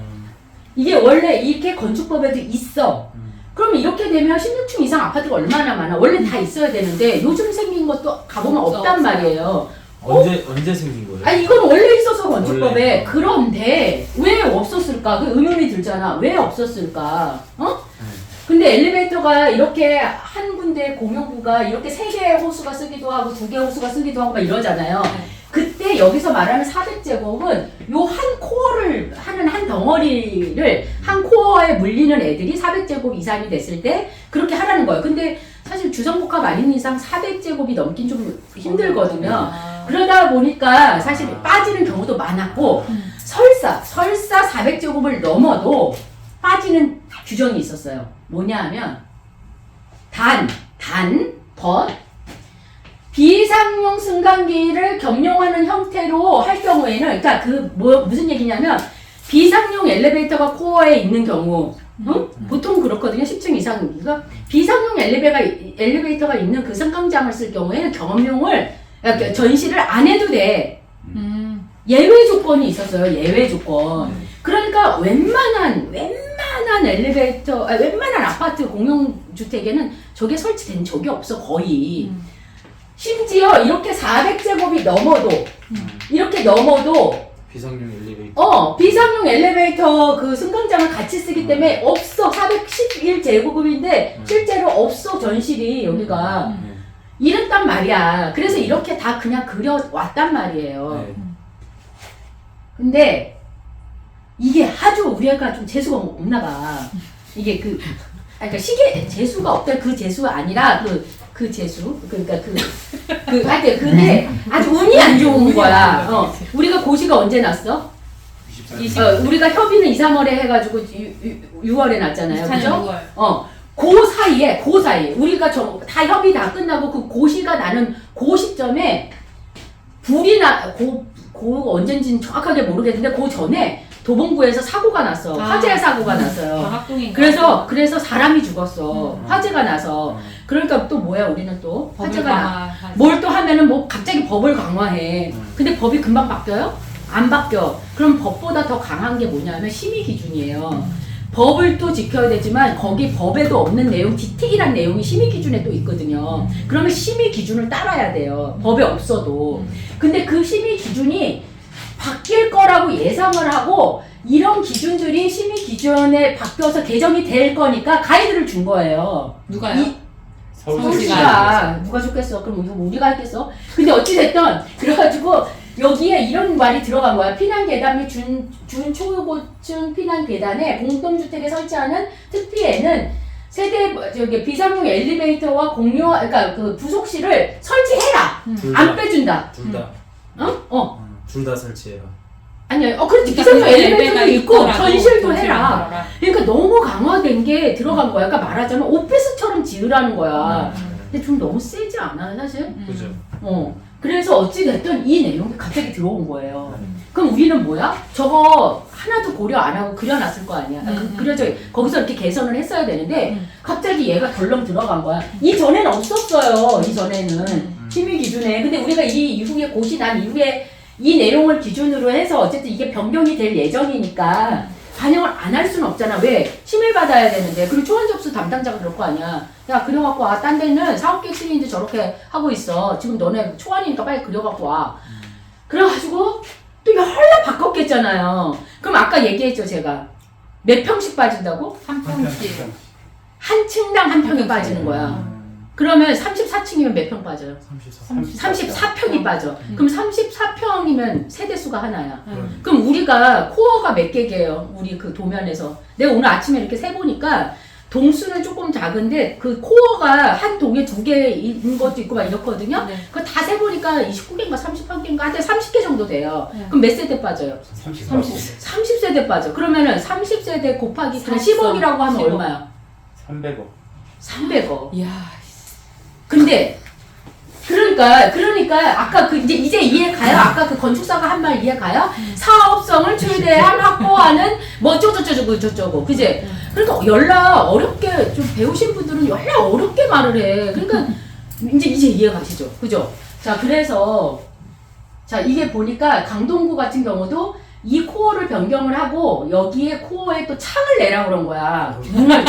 이게 원래 이렇게 건축법에도 있어. 그럼 이렇게 되면 16층 이상 아파트가 얼마나 많아? 원래 다 있어야 되는데 요즘 생긴 것도 가보면 없단 말이에요. 언제 생긴 거예요? 아니 이건 원래 있었어 건축법에. 원래. 그런데 왜 없었을까? 그 의문이 들잖아. 왜 없었을까? 어? 네. 근데 엘리베이터가 이렇게 한 군데 공용구가 이렇게 3개의 호수가 쓰기도 하고 2개의 호수가 쓰기도 하고 막 이러잖아요. 그때 여기서 말하는 400제곱은 요 한 코어를 하는 한 덩어리를 한 코어에 물리는 애들이 400제곱 이상이 됐을 때 그렇게 하라는 거예요. 근데 사실 주상복합 아닌 이상 400제곱이 넘긴 좀 힘들거든요. 그러다 보니까 사실 빠지는 경우도 많았고 설사 400제곱을 넘어도 빠지는 규정이 있었어요. 뭐냐 하면 비상용 승강기를 겸용하는 형태로 할 경우에는 그러니까 무슨 얘기냐면 비상용 엘리베이터가 코어에 있는 경우 보통 그렇거든요. 10층 이상. 그러니까 비상용 엘리베이터가 있는 그 승강장을 쓸 경우에는 그러니까 전시를 안 해도 돼. 예외 조건이 있었어요. 예외 조건. 그러니까 웬만한 엘리베이터, 웬만한 아파트 공용주택에는 저게 설치된 적이 없어 거의. 심지어 이렇게 400제곱이 넘어도 비상용 엘리베이터. 비상용 엘리베이터 그 승강장을 같이 쓰기 때문에 없어. 411제곱인데 실제로 없어 전실이 여기가. 이랬단 말이야. 그래서 이렇게 다 그냥 그려왔단 말이에요. 네. 근데 이게 아주 우리가 좀 재수가 없나 봐. 이게 그러니까 시계 재수가 없다. 그 재수가 아니라 그 재수. 그러니까 하여튼 근데 아주 운이 안 좋은 거야. 우리가 고시가 언제 났어? 24년. 우리가 협의는 2, 3월에 해가지고 6월에 났잖아요. 24년 그죠? 6월. 그 사이에 우리가 다 협의 다 끝나고 그 고시가 나는 그 시점에 불이 언젠지는 정확하게 모르겠는데 그 전에 도봉구에서 사고가 났어. 화재 사고가 났어요. 방학동인가? 그래서 사람이 죽었어. 화재가 나서. 그러니까 또 뭐야 우리는 또 화재가 나. 뭘 또 하면은 뭐 갑자기 법을 강화해. 근데 법이 금방 바뀌어요? 안 바뀌어. 그럼 법보다 더 강한 게 뭐냐면 심의 기준이에요. 법을 또 지켜야 되지만 거기 법에도 없는 내용, 디테일한 내용이 심의 기준에 또 있거든요. 그러면 심의 기준을 따라야 돼요. 법에 없어도. 근데 그 심의 기준이 바뀔 거라고 예상을 하고 이런 기준들이 심의 기준에 바뀌어서 개정이 될 거니까 가이드를 준 거예요. 누가요? 서울시가 누가 좋겠어? 그럼 이거 우리가 했겠어? 근데 어찌됐든 그래가지고 여기에 이런 말이 들어간 거야. 피난 계단 및 중초고층 피난 계단에 공동주택에 설치하는 특피에는 세대 저기 비상용 엘리베이터와 공용 그러니까 그 부속실을 설치해라. 안 빼준다. 둘 다. 둘 다 설치해라. 아니요. 그렇지. 그러니까 비상용 엘리베이터도 있고 있더라도 전실도 전실을 해라. 만들어라. 그러니까 너무 강화된 게 들어간 거야. 그러니까 말하자면 오피스처럼 지으라는 거야. 근데 좀 너무 세지 않아 사실? 그죠. 그래서 어찌됐든 이 내용이 갑자기 들어온 거예요. 그럼 우리는 뭐야? 저거 하나도 고려 안 하고 그려놨을 거 아니야. 그려져 거기서 이렇게 개선을 했어야 되는데 갑자기 얘가 덜렁 들어간 거야. 이전에는 없었어요. 이전에는 심의 기준에. 근데 우리가 이 이후에 고시 난 이후에 이 내용을 기준으로 해서 어쨌든 이게 변경이 될 예정이니까 반영을 안 할 수는 없잖아. 왜? 심의를 받아야 되는데. 그리고 초안 접수 담당자가 그럴 거 아니야. 야, 그려갖고 와. 딴 데는 사업계획 승인도 저렇게 하고 있어. 지금 너네 초안이니까 빨리 그려갖고 와. 그래가지고 또 열라 바꿨겠잖아요. 그럼 아까 얘기했죠, 제가. 몇 평씩 빠진다고? 한 평씩. 한 층당 한 평이 빠지는 거야. 그러면 34층이면 몇 평 빠져요? 34평이 빠져. 그럼 34평이면 세대수가 하나야. 그럼 우리가 코어가 몇 개게요? 우리 그 도면에서. 내가 오늘 아침에 이렇게 세보니까 동수는 조금 작은데 그 코어가 한 동에 2개 있는 것도 있고 막 이렇거든요. 네. 그거 다 세보니까 29개인가 30개인가 한테 30개 정도 돼요. 네. 그럼 몇 세대 빠져요? 30세대 빠져. 그러면은 30세대 곱하기 그냥 10억이라고 하면 10억. 얼마야? 300억. 300억. 이야. 근데 그러니까 아까 그 이제 이해 가요? 아까 그 건축사가 한 말 이해 가요? 사업성을 최대한 확보하는 뭐 저쩌고 그지? 그러니까 열라 어렵게 좀 배우신 분들은 열라 어렵게 말을 해. 그러니까 이제 이해 가시죠, 그죠? 자 그래서 자 이게 보니까 강동구 같은 경우도 이 코어를 변경을 하고 여기에 코어에 또 창을 내라 그런 거야. 문을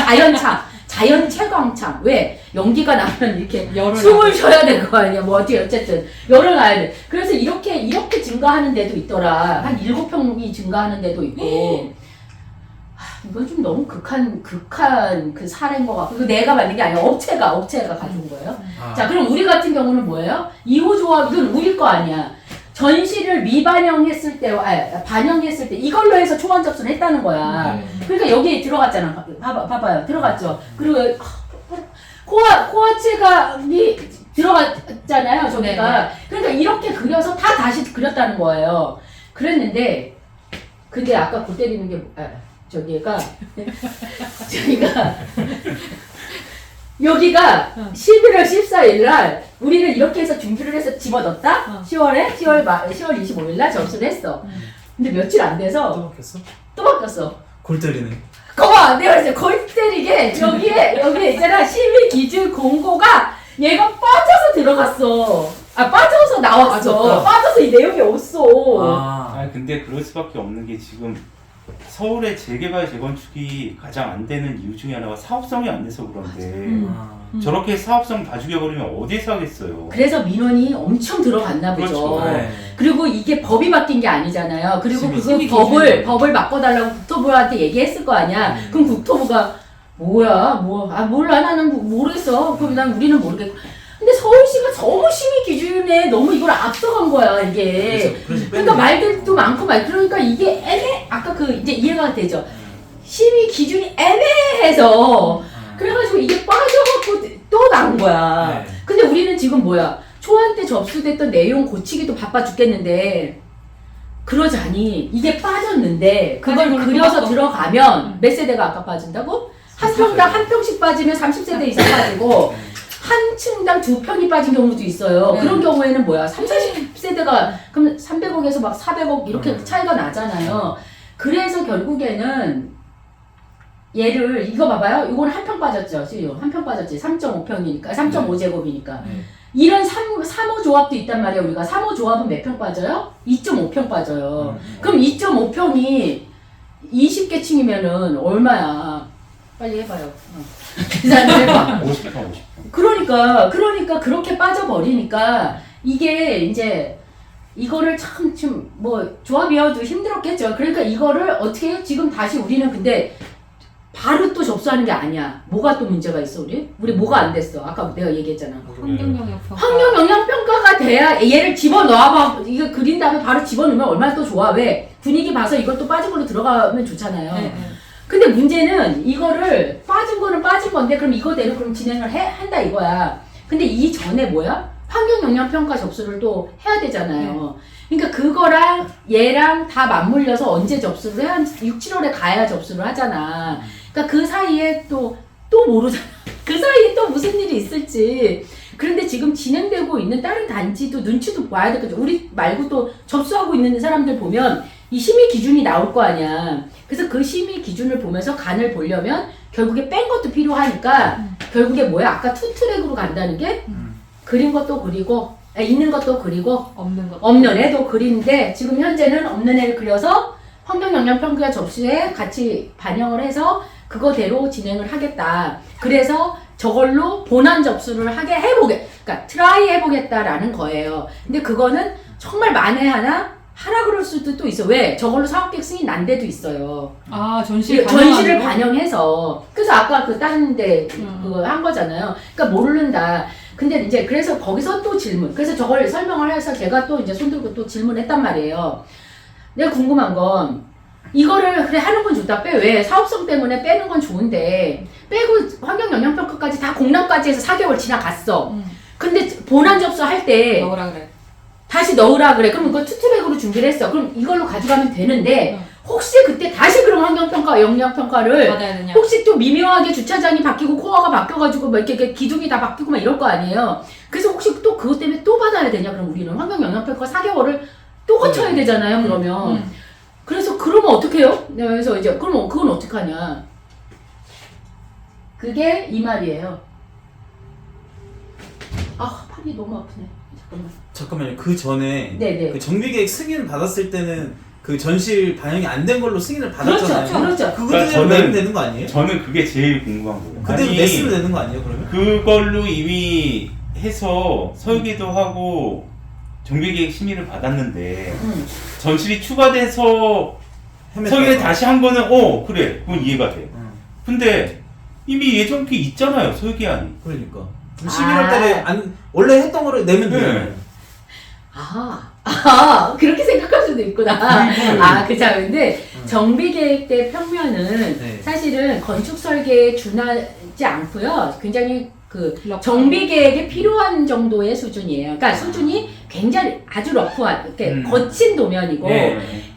자연 채광창. 왜? 연기가 나면 이렇게 숨을 쉬어야 될 거 아니야. 뭐 어쨌든 열어놔야 돼. 그래서 이렇게 증가하는 데도 있더라. 한 7평이 증가하는 데도 있고. 이건 좀 너무 극한 그 사례인 것 같고. 내가 만든 게 아니라 업체가 가져온 거예요. 자, 그럼 우리 같은 경우는 뭐예요? 2호 조합, 이건 우리 거 아니야. 전시를 미반영했을 때, 반영했을 때 이걸로 해서 초안 접수를 했다는 거야. 그러니까 여기에 들어갔잖아. 봐봐요. 들어갔죠. 그리고 코어체가 들어갔잖아요. 저기가. 그러니까 이렇게 그려서 다 다시 그렸다는 거예요. 그랬는데 근데 아까 골 때리는 게 저기가 여기가 11월 14일 날 우리는 이렇게 해서 준비를 해서 집어넣었다. 10월 25일 날 접수를 했어. 근데 며칠 안 돼서 또 바뀌었어. 골 때리네. 거봐, 내가 이제 골 때리게 여기에 있잖아. 심의 기준 공고가 얘가 빠져서 들어갔어. 빠져서 나왔어. 빠져서 이 내용이 없어. 근데 그럴 수밖에 없는 게 지금 서울의 재개발 재건축이 가장 안 되는 이유 중에 하나가 사업성이 안 돼서 그런데 저렇게 사업성 다 죽여버리면 어디서 하겠어요. 그래서 민원이 엄청 들어갔나 보죠. 그렇죠. 그리고 이게 법이 바뀐 게 아니잖아요. 그리고 심의 법을 바꿔달라고 국토부한테 얘기했을 거 아니야. 그럼 국토부가 몰라 나는 모르겠어. 그럼 우리는 모르겠고. 근데 서울시가 너무 심의 기준에 너무 이걸 앞서간 거야 이게. 그러니까 말들도 많고 그러니까 이게 아까 이제 이해가 되죠. 심의 기준이 애매해서 그래가지고 이게 빠져갖고 또 나온 거야. 근데 우리는 지금 뭐야? 초안 때 접수됐던 내용 고치기도 바빠 죽겠는데 그러자니 이게 빠졌는데 그걸 그려서 들어가면 몇 세대가 아까 빠진다고? 한 평당 한 평씩 빠지면 30세대 이상 빠지고 한 층당 2평이 빠진 경우도 있어요. 그런 경우에는 뭐야? 30세대가 그럼 300억에서 막 400억 이렇게 차이가 나잖아요. 그래서 결국에는 얘를 이거 봐봐요. 이건 한 평 빠졌죠. 지금 한 평 빠졌지. 3.5평이니까 3.5제곱이니까. 이런 3호 조합도 있단 말이에요. 우리가 3호 조합은 몇 평 빠져요? 2.5평 빠져요. 그럼 2.5평이 20개 층이면은 얼마야? 빨리 해봐요. 계산을 해봐. 50평. 그러니까 그렇게 빠져버리니까 이게 이제 이거를 참 좀 뭐 조합이어도 힘들었겠죠. 그러니까 이거를 어떻게 해요? 지금 다시 우리는 근데 바로 또 접수하는 게 아니야. 뭐가 또 문제가 있어 우리 뭐가 안 됐어. 아까 내가 얘기했잖아. 환경영향평가. 환경 영향 평가가 돼야 얘를 집어 넣어봐. 이거 그린 다음에 바로 집어 넣으면 얼마나 또 좋아. 왜? 분위기 봐서 이것도 빠진 걸로 들어가면 좋잖아요. 네. 근데 문제는 이거를 빠진 거는 빠진 건데 그럼 이거대로 그럼 진행을 한다 이거야. 근데 이 전에 뭐야? 환경 영향 평가 접수를 또 해야 되잖아요. 그러니까 그거랑 얘랑 다 맞물려서 언제 접수를 해? 한 6, 7월에 가야 접수를 하잖아. 그러니까 그 사이에 또 모르잖아. 그 사이에 또 무슨 일이 있을지. 그런데 지금 진행되고 있는 다른 단지도 눈치도 봐야 되거든. 우리 말고 또 접수하고 있는 사람들 보면 이 심의 기준이 나올 거 아니야. 그래서 그 심의 기준을 보면서 간을 보려면 결국에 뺀 것도 필요하니까 결국에 뭐야? 아까 투트랙으로 간다는 게 그린 것도 그리고 있는 것도 그리고 없는 애도 그리는데 지금 현재는 없는 애를 그려서 환경영향평가 접수에 같이 반영을 해서 그거대로 진행을 하겠다. 그래서 저걸로 본안 접수를 그러니까 트라이 해보겠다라는 거예요. 근데 그거는 정말 만에 하라 그럴 수도 또 있어. 왜? 저걸로 사업계획 승인 난 데도 있어요. 아, 전시를 반영해서. 그래서 아까 그 다른 데 그거 한 거잖아요. 그러니까 모른다. 근데 이제 그래서 거기서 또 질문. 그래서 저걸 설명을 해서 제가 또 이제 손들고 또 질문했단 말이에요. 내가 궁금한 건 이거를 그래 하는 건 좋다. 왜? 사업성 때문에 빼는 건 좋은데 빼고 환경영향평가까지 다 공람까지 해서 4개월 지나갔어. 근데 본안 접수할 때 넣으라 그래. 다시 넣으라 그래. 그럼 이거 투트랙으로 준비를 했어. 그럼 이걸로 가져가면 되는데 혹시 그때 다시 그럼 환경평가, 영향평가를 받아야 되냐? 혹시 또 미묘하게 주차장이 바뀌고 코어가 바뀌어가지고 뭐 이렇게 기둥이 다 바뀌고 막 이럴 거 아니에요. 그래서 혹시 또 그것 때문에 또 받아야 되냐? 그럼 우리는 환경영향평가 4개월을 또 거쳐야 되잖아요. 그러면 그래서 그러면 어떻게 해요? 그래서 이제 그럼 그건 어떻게 하냐? 그게 이 말이에요. 아 팔이 너무 아프네. 잠깐만. 잠깐만요. 그 전에 네네. 그 정비계획 승인을 받았을 때는 그 전실 반영이 안 된 걸로 승인을 받았잖아요. 그렇죠. 그거 그러니까 그대로 저는- 내면 되는 거 아니에요? 저는 그게 제일 궁금한 거예요. 그대로 아니, 냈으면 되는 거 아니에요, 그러면? 그걸로 이미 해서 설계도 하고 정비계획 심의를 받았는데 전실이 추가돼서 설계 다시 한 거는 그래 그건 이해가 돼. 근데 이미 예정기 있잖아요 설계안이. 그러니까. 11월 달에 원래 했던 거를 내면 네. 되잖아요. 그렇게 생각할 수도 있구나. 그쵸. 근데 정비계획 때 평면은 네. 사실은 건축 설계에 준하지 않고요. 굉장히 정비계획에 필요한 정도의 수준이에요. 그러니까 수준이 굉장히 아주 러프한, 이렇게 거친 도면이고,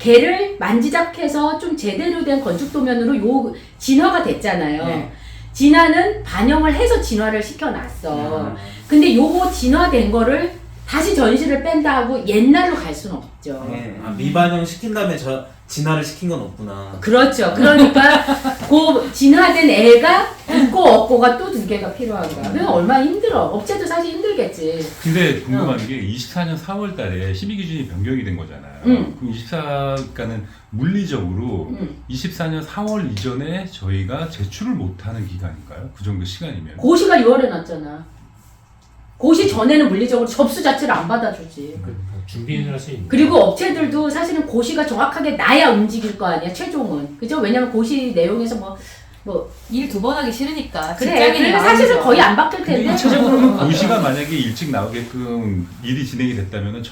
걔를 만지작해서 좀 제대로 된 건축 도면으로 진화가 됐잖아요. 네. 진화는 반영을 해서 진화를 시켜놨어. 근데 요거 진화된 거를 다시 전시를 뺀다 하고 옛날로 갈 수는 없죠. 미반영 시킨 다음에 진화를 시킨 건 없구나. 그렇죠. 그러니까 그 진화된 애가 있고 없고가 또 2개가 필요한 거야. 그럼 얼마나 힘들어. 업체도 사실 힘들겠지. 근데 궁금한 게 24년 4월 달에 심의 기준이 변경이 된 거잖아요. 그럼 24가는 물리적으로 24년 4월 이전에 저희가 제출을 못하는 기간인가요? 그 정도 시간이면? 고시가 6월에 났잖아. 고시 전에는 물리적으로 접수 자체를 안 받아주지. 준비를 할 수 있는. 그리고 업체들도 사실은 고시가 정확하게 나야 움직일 거 아니야, 최종은. 그죠? 왜냐면 고시 내용에서 일 2번 하기 싫으니까. 그래. 직장인이 그래서 마음이죠. 사실은 거의 안 바뀔 텐데. 일차적으로 고시가 만약에 일찍 나오게끔 일이 진행이 됐다면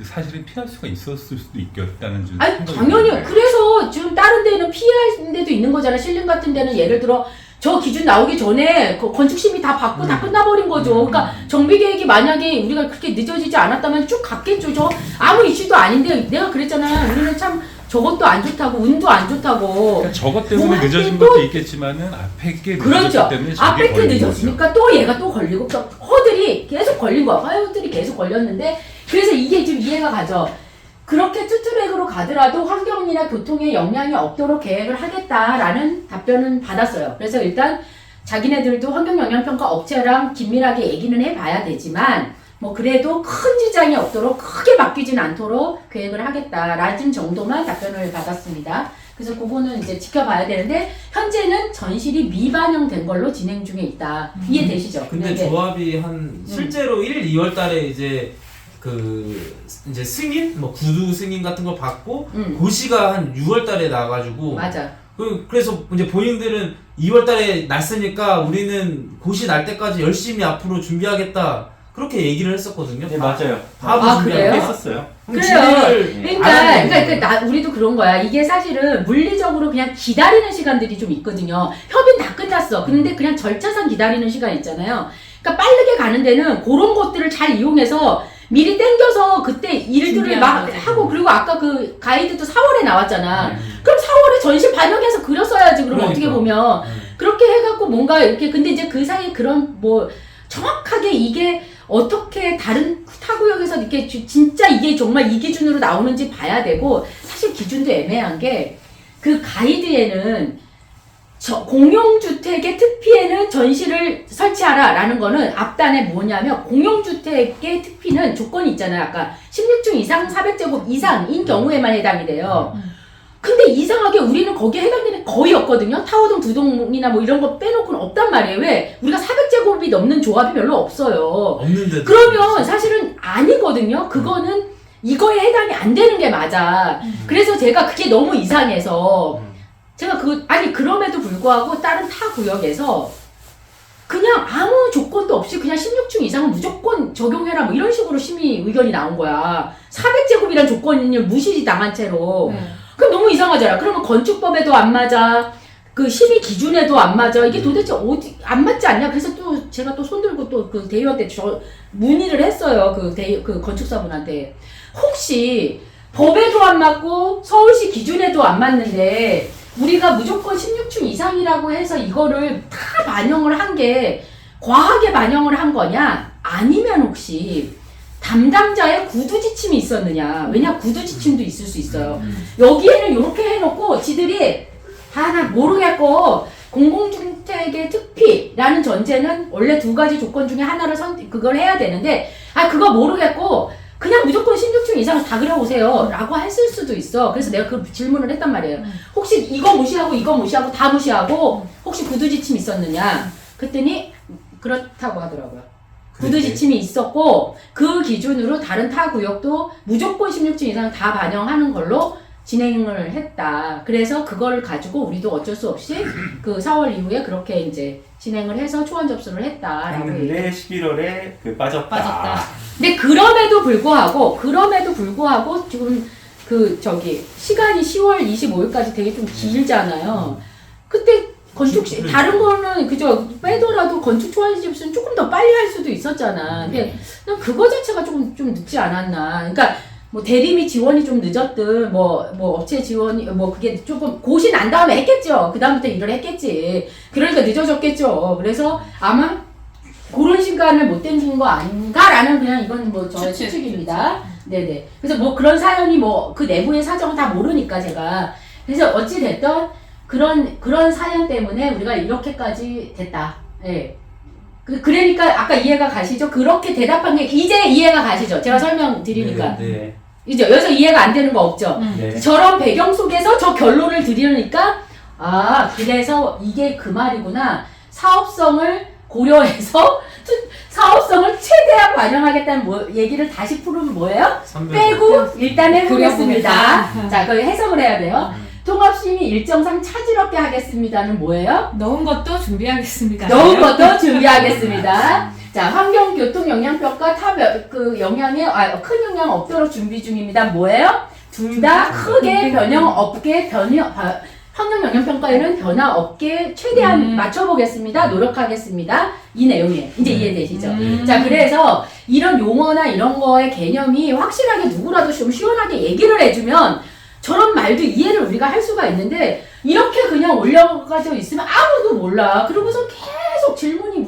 사실은 피할 수가 있었을 수도 있겠다는 좀 아니, 생각이 당연히. 드는데. 그래서 지금 다른 데는 피할 데도 있는 거잖아. 신림 같은 데는 예를 들어 저 기준 나오기 전에 건축심의 다 받고 다 끝나버린 거죠. 그러니까 정비계획이 만약에 우리가 그렇게 늦어지지 않았다면 쭉 갔겠죠. 저 아무 이슈도 아닌데 내가 그랬잖아요. 우리는 참 저것도 안 좋다고 운도 안 좋다고. 그러니까 저것 때문에 뭐 늦어진 또- 것도 있겠지만은 앞에 게 늦어졌기 그렇죠. 때문에 저게 앞에 게 걸린 늦었으니까 또 얘가 또 걸리고 또 허들이 계속 걸린 거야. 허들이 계속 걸렸는데 그래서 이게 좀 이해가 가죠. 그렇게 투트랙으로 가더라도 환경이나 교통에 영향이 없도록 계획을 하겠다라는 답변은 받았어요. 그래서 일단 자기네들도 환경영향평가 업체랑 긴밀하게 얘기는 해봐야 되지만 그래도 큰 지장이 없도록 크게 바뀌진 않도록 계획을 하겠다라는 정도만 답변을 받았습니다. 그래서 그거는 이제 지켜봐야 되는데 현재는 전실이 미반영된 걸로 진행 중에 있다. 이해되시죠? 근데 네. 조합이 한 실제로 1, 2월 달에 이제 이제 승인 뭐 구두 승인 같은 걸 받고 고시가 한 6월 달에 나가지고 맞아. 그래서 이제 본인들은 2월 달에 났으니까 우리는 고시 날 때까지 열심히 앞으로 준비하겠다. 그렇게 얘기를 했었거든요. 네, 맞아요. 다 그래요? 했었어요. 그래요. 네. 그러니까 우리도 그런 거야. 이게 사실은 물리적으로 그냥 기다리는 시간들이 좀 있거든요. 협의는 다 끝났어. 근데 그냥 절차상 기다리는 시간 있잖아요. 그러니까 빠르게 가는 데는 그런 것들을 잘 이용해서 미리 땡겨서 그때 일들을 막 거지. 하고 그리고 아까 그 가이드도 4월에 나왔잖아. 그럼 4월에 전시 반영해서 그렸어야지. 그럼 그러니까. 어떻게 보면 그렇게 해갖고 뭔가 이렇게 근데 이제 그 사이에 그런 뭐 정확하게 이게 어떻게 다른 타구역에서 이렇게 진짜 이게 정말 이 기준으로 나오는지 봐야 되고 사실 기준도 애매한 게 그 가이드에는 공용주택의 특피에는 전시를 설치하라 라는 거는 앞단에 뭐냐면 공용주택의 특피는 조건이 있잖아요. 아까 16층 이상 400제곱 이상인 경우에만 해당이 돼요. 근데 이상하게 우리는 거기에 해당되는 거의 없거든요. 타워동 두 동이나 뭐 이런 거 빼놓고는 없단 말이에요. 왜? 우리가 400제곱이 넘는 조합이 별로 없어요. 없는데 그러면 사실은 아니거든요. 그거는 이거에 해당이 안 되는 게 맞아. 그래서 제가 그게 너무 이상해서 제가 그럼에도 불구하고 다른 타 구역에서 그냥 아무 조건도 없이 그냥 16층 이상은 무조건 적용해라 뭐 이런 식으로 심의 의견이 나온 거야. 400제곱이란 조건을 무시당한 채로. 그럼 너무 이상하잖아. 그러면 건축법에도 안 맞아. 그 심의 기준에도 안 맞아. 이게 도대체 어디 안 맞지 않냐? 그래서 또 제가 또 손들고 또 그 대의원한테 문의를 했어요. 그 건축사분한테 혹시 법에도 안 맞고 서울시 기준에도 안 맞는데 우리가 무조건 16층 이상이라고 해서 이거를 다 반영을 한 게 과하게 반영을 한 거냐? 아니면 혹시 담당자의 구두 지침이 있었느냐? 왜냐 구두 지침도 있을 수 있어요. 여기에는 이렇게 해놓고 지들이 나 모르겠고 공공주택의 특피라는 전제는 원래 두 가지 조건 중에 하나를 그걸 해야 되는데 그거 모르겠고 그냥 무조건 16층 이상 다 그려오세요 라고 했을 수도 있어. 그래서 내가 그 질문을 했단 말이에요. 혹시 이거 무시하고 다 무시하고 혹시 구두 지침 있었느냐? 그랬더니 그렇다고 하더라고요. 구두 지침이 있었고 그 기준으로 다른 타 구역도 무조건 16층 이상 다 반영하는 걸로 진행을 했다. 그래서 그걸 가지고 우리도 어쩔 수 없이 그 4월 이후에 그렇게 이제 진행을 해서 초안 접수를 했다라고 했는데 11월에 빠졌다. 근데 그럼에도 불구하고 지금 시간이 10월 25일까지 되게 좀 길잖아요. 그때 다른 거는 그저 빼더라도 건축 초안 접수는 조금 더 빨리 할 수도 있었잖아. 근데 난 그거 자체가 좀 늦지 않았나. 그러니까 뭐 대리미 지원이 좀 늦었든 뭐 업체 지원이 뭐 그게 조금 고시 난 다음에 했겠죠. 그 다음부터 일을 했겠지. 그러니까 늦어졌겠죠. 그래서 아마 그런 시간을 못 땡긴 거 아닌가라는 그냥 이건 뭐 저의 추측입니다. 네네. 그래서 뭐 그런 사연이 뭐 그 내부의 사정은 다 모르니까 제가. 그래서 어찌 됐든 그런 사연 때문에 우리가 이렇게까지 됐다. 예. 그러니까 아까 이해가 가시죠? 그렇게 대답한 게 이제 이해가 가시죠? 제가 설명드리니까. 네. 이제 여기서 이해가 안 되는 거 없죠? 네. 저런 배경 속에서 저 결론을 드리니까 그래서 이게 그 말이구나. 사업성을 고려해서 사업성을 최대한 반영하겠다는 얘기를 다시 풀으면 뭐예요? 빼고 일단 해보겠습니다. 자, 그걸 해석을 해야 돼요. 통합심의 일정상 차질없게 하겠습니다는 뭐예요? 넣은 것도 준비하겠습니다. 넣은 것도 준비하겠습니다. 자, 환경, 교통 영향평가 큰 영향 없도록 준비 중입니다. 뭐예요? 둘 다 크게 변형 없게 환경 영향평가에는 변화 없게 최대한 맞춰보겠습니다. 노력하겠습니다. 이 내용이에요. 이제 이해되시죠? 자, 그래서 이런 용어나 이런 거의 개념이 확실하게 누구라도 좀 시원하게 얘기를 해주면 저런 말도 이해를 우리가 할 수가 있는데 이렇게 그냥 올려가지고 있으면 아무도 몰라. 그러고서 계속 질문이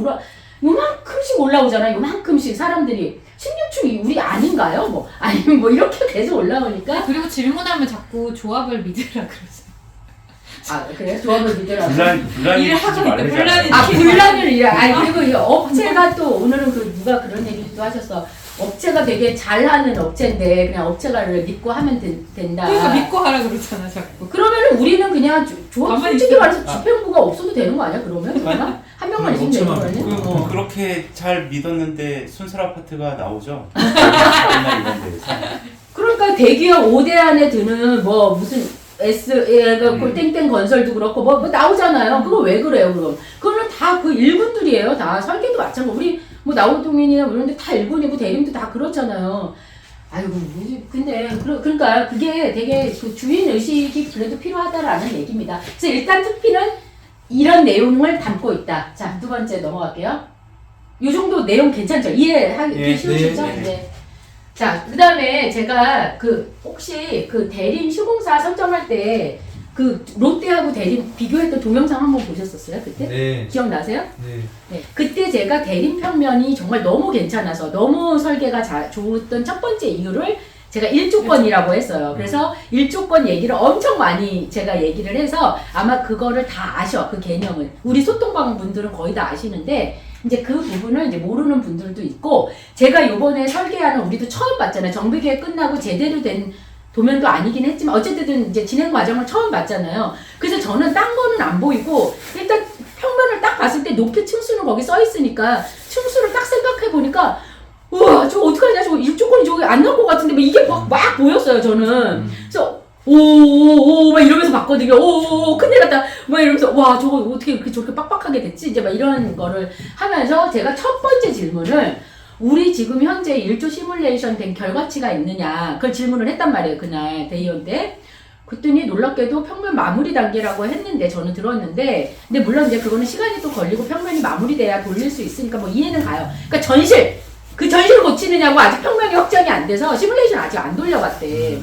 요만큼씩 올라오잖아. 요만큼씩 사람들이 16층이 우리 아닌가요? 뭐 아니면 뭐 이렇게 계속 올라오니까 그리고 질문하면 자꾸 조합을 믿으라 그러세요. 그래? 조합을 믿으라고. 분란이 일하고 있는데 말래잖아요. 분란이 분란을 그리고 이 업체가 또 오늘은 누가 그런 얘기도 하셨어. 업체가 되게 잘하는 업체인데 그냥 업체가 믿고 하면 된다. 그러니까 믿고 하라 그러잖아 자꾸. 그러면 우리는 그냥 가만히 솔직히 있어. 말해서 집행부가 없어도 되는 거 아니야? 그러면 그러나? 한 명만 있으면 되는 업체만 거는. 그렇게 잘 믿었는데 순설 아파트가 나오죠. 옛날 이런 데에서. 그러니까 대기업 5대 안에 드는 뭐 무슨 땡땡 건설도 그렇고 뭐 나오잖아요. 그거 왜 그래요? 그럼 그거는 다 그 일군들이에요. 다 설계도 마찬가지. 우리 뭐 나우동인이나 뭐 이런 데 다 일군이고 대림도 다 그렇잖아요. 아이고 근데 그러니까 그게 되게 그 주인 의식이 그래도 필요하다라는 얘기입니다. 그래서 일단 특피는 이런 내용을 담고 있다. 자, 두 번째 넘어갈게요. 요 정도 내용 괜찮죠? 이해하기 쉬우시죠? 네. 자, 그 다음에 제가 혹시 대림 시공사 선정할 때 롯데하고 대림 비교했던 동영상 한번 보셨었어요? 그때? 네. 기억나세요? 네. 네. 그때 제가 대림 평면이 정말 너무 괜찮아서 너무 설계가 좋았던 첫 번째 이유를 제가 1조건이라고 했어요. 그래서 1조건 얘기를 엄청 많이 제가 얘기를 해서 아마 그거를 다 아셔. 그 개념을. 우리 소통방 분들은 거의 다 아시는데 이제 그 부분을 이제 모르는 분들도 있고 제가 요번에 설계하는 우리도 처음 봤잖아요. 정비계획 끝나고 제대로 된 도면도 아니긴 했지만 어쨌든 이제 진행 과정을 처음 봤잖아요. 그래서 저는 딴 거는 안 보이고 일단 평면을 딱 봤을 때 높이 층수는 거기 써 있으니까 층수를 딱 생각해 보니까 우와 저거 어떡하냐 저거 일조건이 저기 안 나올 것 같은데 막 이게 막 보였어요 저는. 그래서 오오오 막 이러면서 봤거든요. 오 큰일 났다 막 이러면서 와 저거 어떻게 이렇게 저렇게 빡빡하게 됐지 이제 막 이런 거를 하면서 제가 첫 번째 질문을 우리 지금 현재 1조 시뮬레이션 된 결과치가 있느냐 그걸 질문을 했단 말이에요 그날 대의원 때. 그랬더니 놀랍게도 평면 마무리 단계라고 했는데 저는 들었는데 근데 물론 이제 그거는 시간이 또 걸리고 평면이 마무리돼야 돌릴 수 있으니까 뭐 이해는 가요. 그러니까 전실을 고치느냐고 아직 평면이 확정이 안 돼서 시뮬레이션 아직 안 돌려봤대.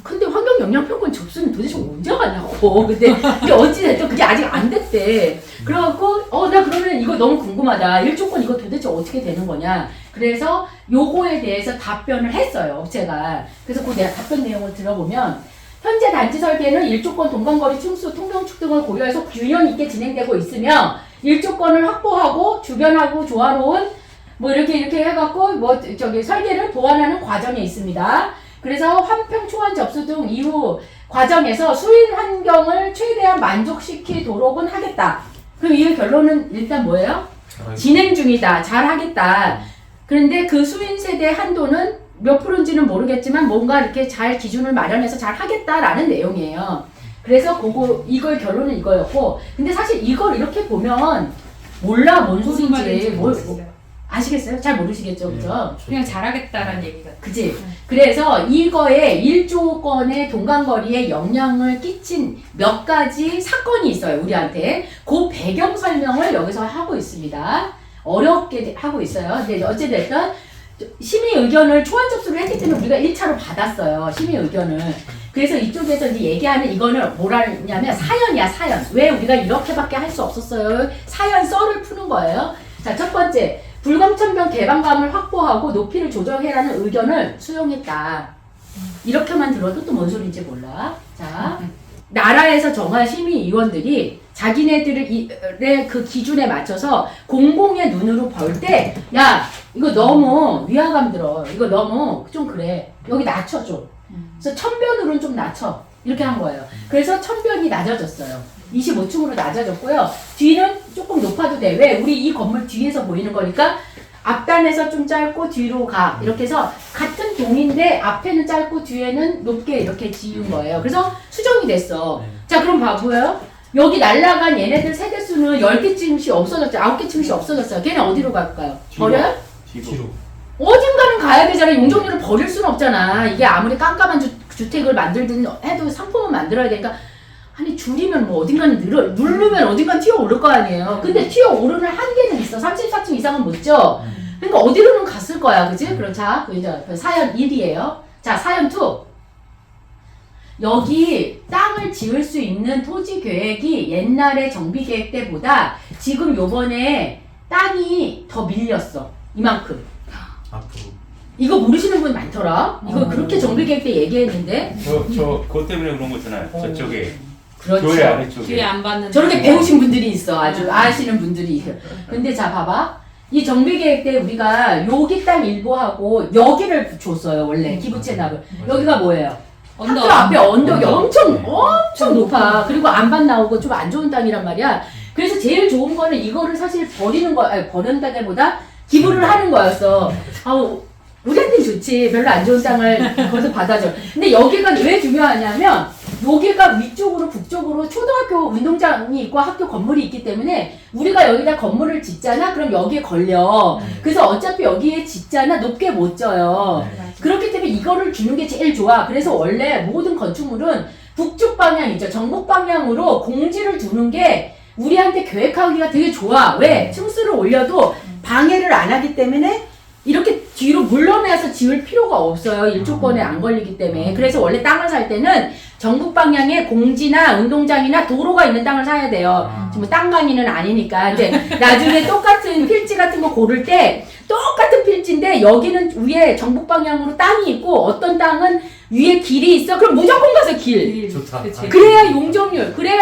근데 환경 영향 평균 접수는 도대체 언제 가냐고. 근데 어찌됐든 그게 아직 안 됐대. 그래갖고 나 그러면 이거 너무 궁금하다. 1조건 이거 도대체 어떻게 되는 거냐. 그래서 요거에 대해서 답변을 했어요 업체가. 그래서 그 내가 답변 내용을 들어보면 현재 단지 설계는 1조건 동간거리 층수 통경축 등을 고려해서 균형 있게 진행되고 있으며 1조건을 확보하고 주변하고 조화로운 뭐 이렇게 해갖고 뭐 설계를 보완하는 과정에 있습니다. 그래서 환평 초안 접수 등 이후 과정에서 수인 환경을 최대한 만족시키도록은 하겠다. 그럼 이 결론은 일단 뭐예요? 진행 중이다. 잘 하겠다. 그런데 그 수인 세대 한도는 몇 프로인지는 모르겠지만 뭔가 이렇게 잘 기준을 마련해서 잘 하겠다라는 내용이에요. 그래서 이걸 결론은 이거였고 근데 사실 이걸 이렇게 보면 몰라 뭔 소리인지 아시겠어요? 잘 모르시겠죠, 그죠? 그냥 잘하겠다라는 얘기가. 그치? 그래서 이거에 1조건의 동간거리에 영향을 끼친 몇 가지 사건이 있어요, 우리한테. 그 배경 설명을 여기서 하고 있습니다. 어렵게 하고 있어요. 근데 어찌됐든 심의 의견을 초안 접수를 했기 때문에 우리가 1차로 받았어요, 심의 의견을. 그래서 이쪽에서 이제 얘기하는 이거는 뭐라냐면 사연이야, 사연. 왜 우리가 이렇게밖에 할 수 없었어요? 사연 썰을 푸는 거예요. 자, 첫 번째. 불광천변 개방감을 확보하고 높이를 조정해라는 의견을 수용했다. 이렇게만 들어도 또 뭔 소리인지 몰라. 자, 나라에서 정한 심의위원들이 자기네들의 그 기준에 맞춰서 공공의 눈으로 볼 때, 야, 이거 너무 위화감 들어. 이거 너무 좀 그래. 여기 낮춰줘. 그래서 1000변으로는 좀 낮춰. 이렇게 한 거예요. 그래서 1000변이 낮아졌어요. 25층으로 낮아졌고요. 뒤는 조금 높아도 돼. 왜? 우리 이 건물 뒤에서 보이는 거니까 앞단에서 좀 짧고 뒤로 가. 이렇게 해서 같은 동인데 앞에는 짧고 뒤에는 높게 이렇게 지은 거예요. 그래서 수정이 됐어. 자, 그럼 봐보여요. 여기 날라간 얘네들 세대수는 10개쯤씩 없어졌죠. 9개쯤씩 없어졌어요. 걔는 어디로 갈까요? 버려요? 뒤로. 어딘가는 가야 되잖아. 용적률을 버릴 수는 없잖아. 이게 아무리 깜깜한 주택을 만들든 해도 상품은 만들어야 되니까 아니 줄이면 뭐 어딘가는 누르면 어딘가 튀어오를 거 아니에요. 근데 튀어오르는 한계는 있어. 34층 이상은 못 줘. 그러니까 어디로는 갔을 거야. 그치? 그럼 자, 이제 사연 1이에요. 자, 사연 2. 여기 땅을 지을 수 있는 토지 계획이 옛날에 정비 계획 때보다 지금 요번에 땅이 더 밀렸어. 이만큼. 앞으로. 이거 모르시는 분 많더라. 이거 그렇게 정비 계획 때 얘기했는데. 그것 때문에 그런 거잖아요. 저쪽에. 그렇죠. 교회 아래쪽에. 뒤에 안 봤는데. 저렇게 배우신 분들이 있어. 아주 아시는 분들이. 근데 자, 봐봐. 이 정비계획 때 우리가 여기 땅 일부하고 여기를 줬어요 원래 기부 채납을. 여기가 뭐예요? 학교 앞에 언덕이 엄청 높아. 그리고 안반 나오고 좀 안 좋은 땅이란 말이야. 그래서 제일 좋은 거는 이거를 사실 버린다기보다 기부를 하는 거였어. 우리한테는 좋지. 별로 안 좋은 땅을 거기서 받아줘. 근데 여기가 왜 중요하냐면 여기가 위쪽으로 북쪽으로 초등학교 운동장이 있고 학교 건물이 있기 때문에 우리가 여기다 건물을 짓잖아? 그럼 여기에 걸려. 그래서 어차피 여기에 짓잖아? 높게 못 져요. 그렇기 때문에 이거를 주는 게 제일 좋아. 그래서 원래 모든 건축물은 북쪽 방향이죠. 정북 방향으로 공지를 두는 게 우리한테 계획하기가 되게 좋아. 왜? 층수를 올려도 방해를 안 하기 때문에 이렇게 뒤로 물러나서 지을 필요가 없어요. 일조권에 안 걸리기 때문에. 그래서 원래 땅을 살 때는 정북 방향에 공지나 운동장이나 도로가 있는 땅을 사야 돼요. 지금 땅 강의는 아니니까. 이제 나중에 똑같은 필지 같은 거 고를 때 똑같은 필지인데 여기는 위에 정북 방향으로 땅이 있고 어떤 땅은 위에 길이 있어. 그럼 무조건 가서 길. 좋다. 그래야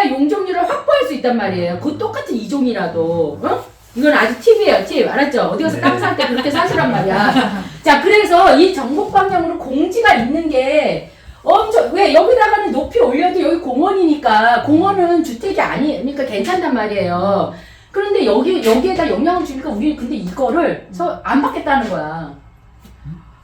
용적률을 확보할 수 있단 말이에요. 그 똑같은 이종이라도. 어? 이건 아주 팁이에요, 팁. 알았죠? 어디 가서 땅 살 때 그렇게 사시란 말이야. 자, 그래서 이 정북 방향으로 공지가 있는 게 왜 여기다가는 높이 올려도 여기 공원이니까 공원은 주택이 아니니까 괜찮단 말이에요. 그런데 여기에다 영향을 주니까 우리는 근데 이거를 안 받겠다는 거야.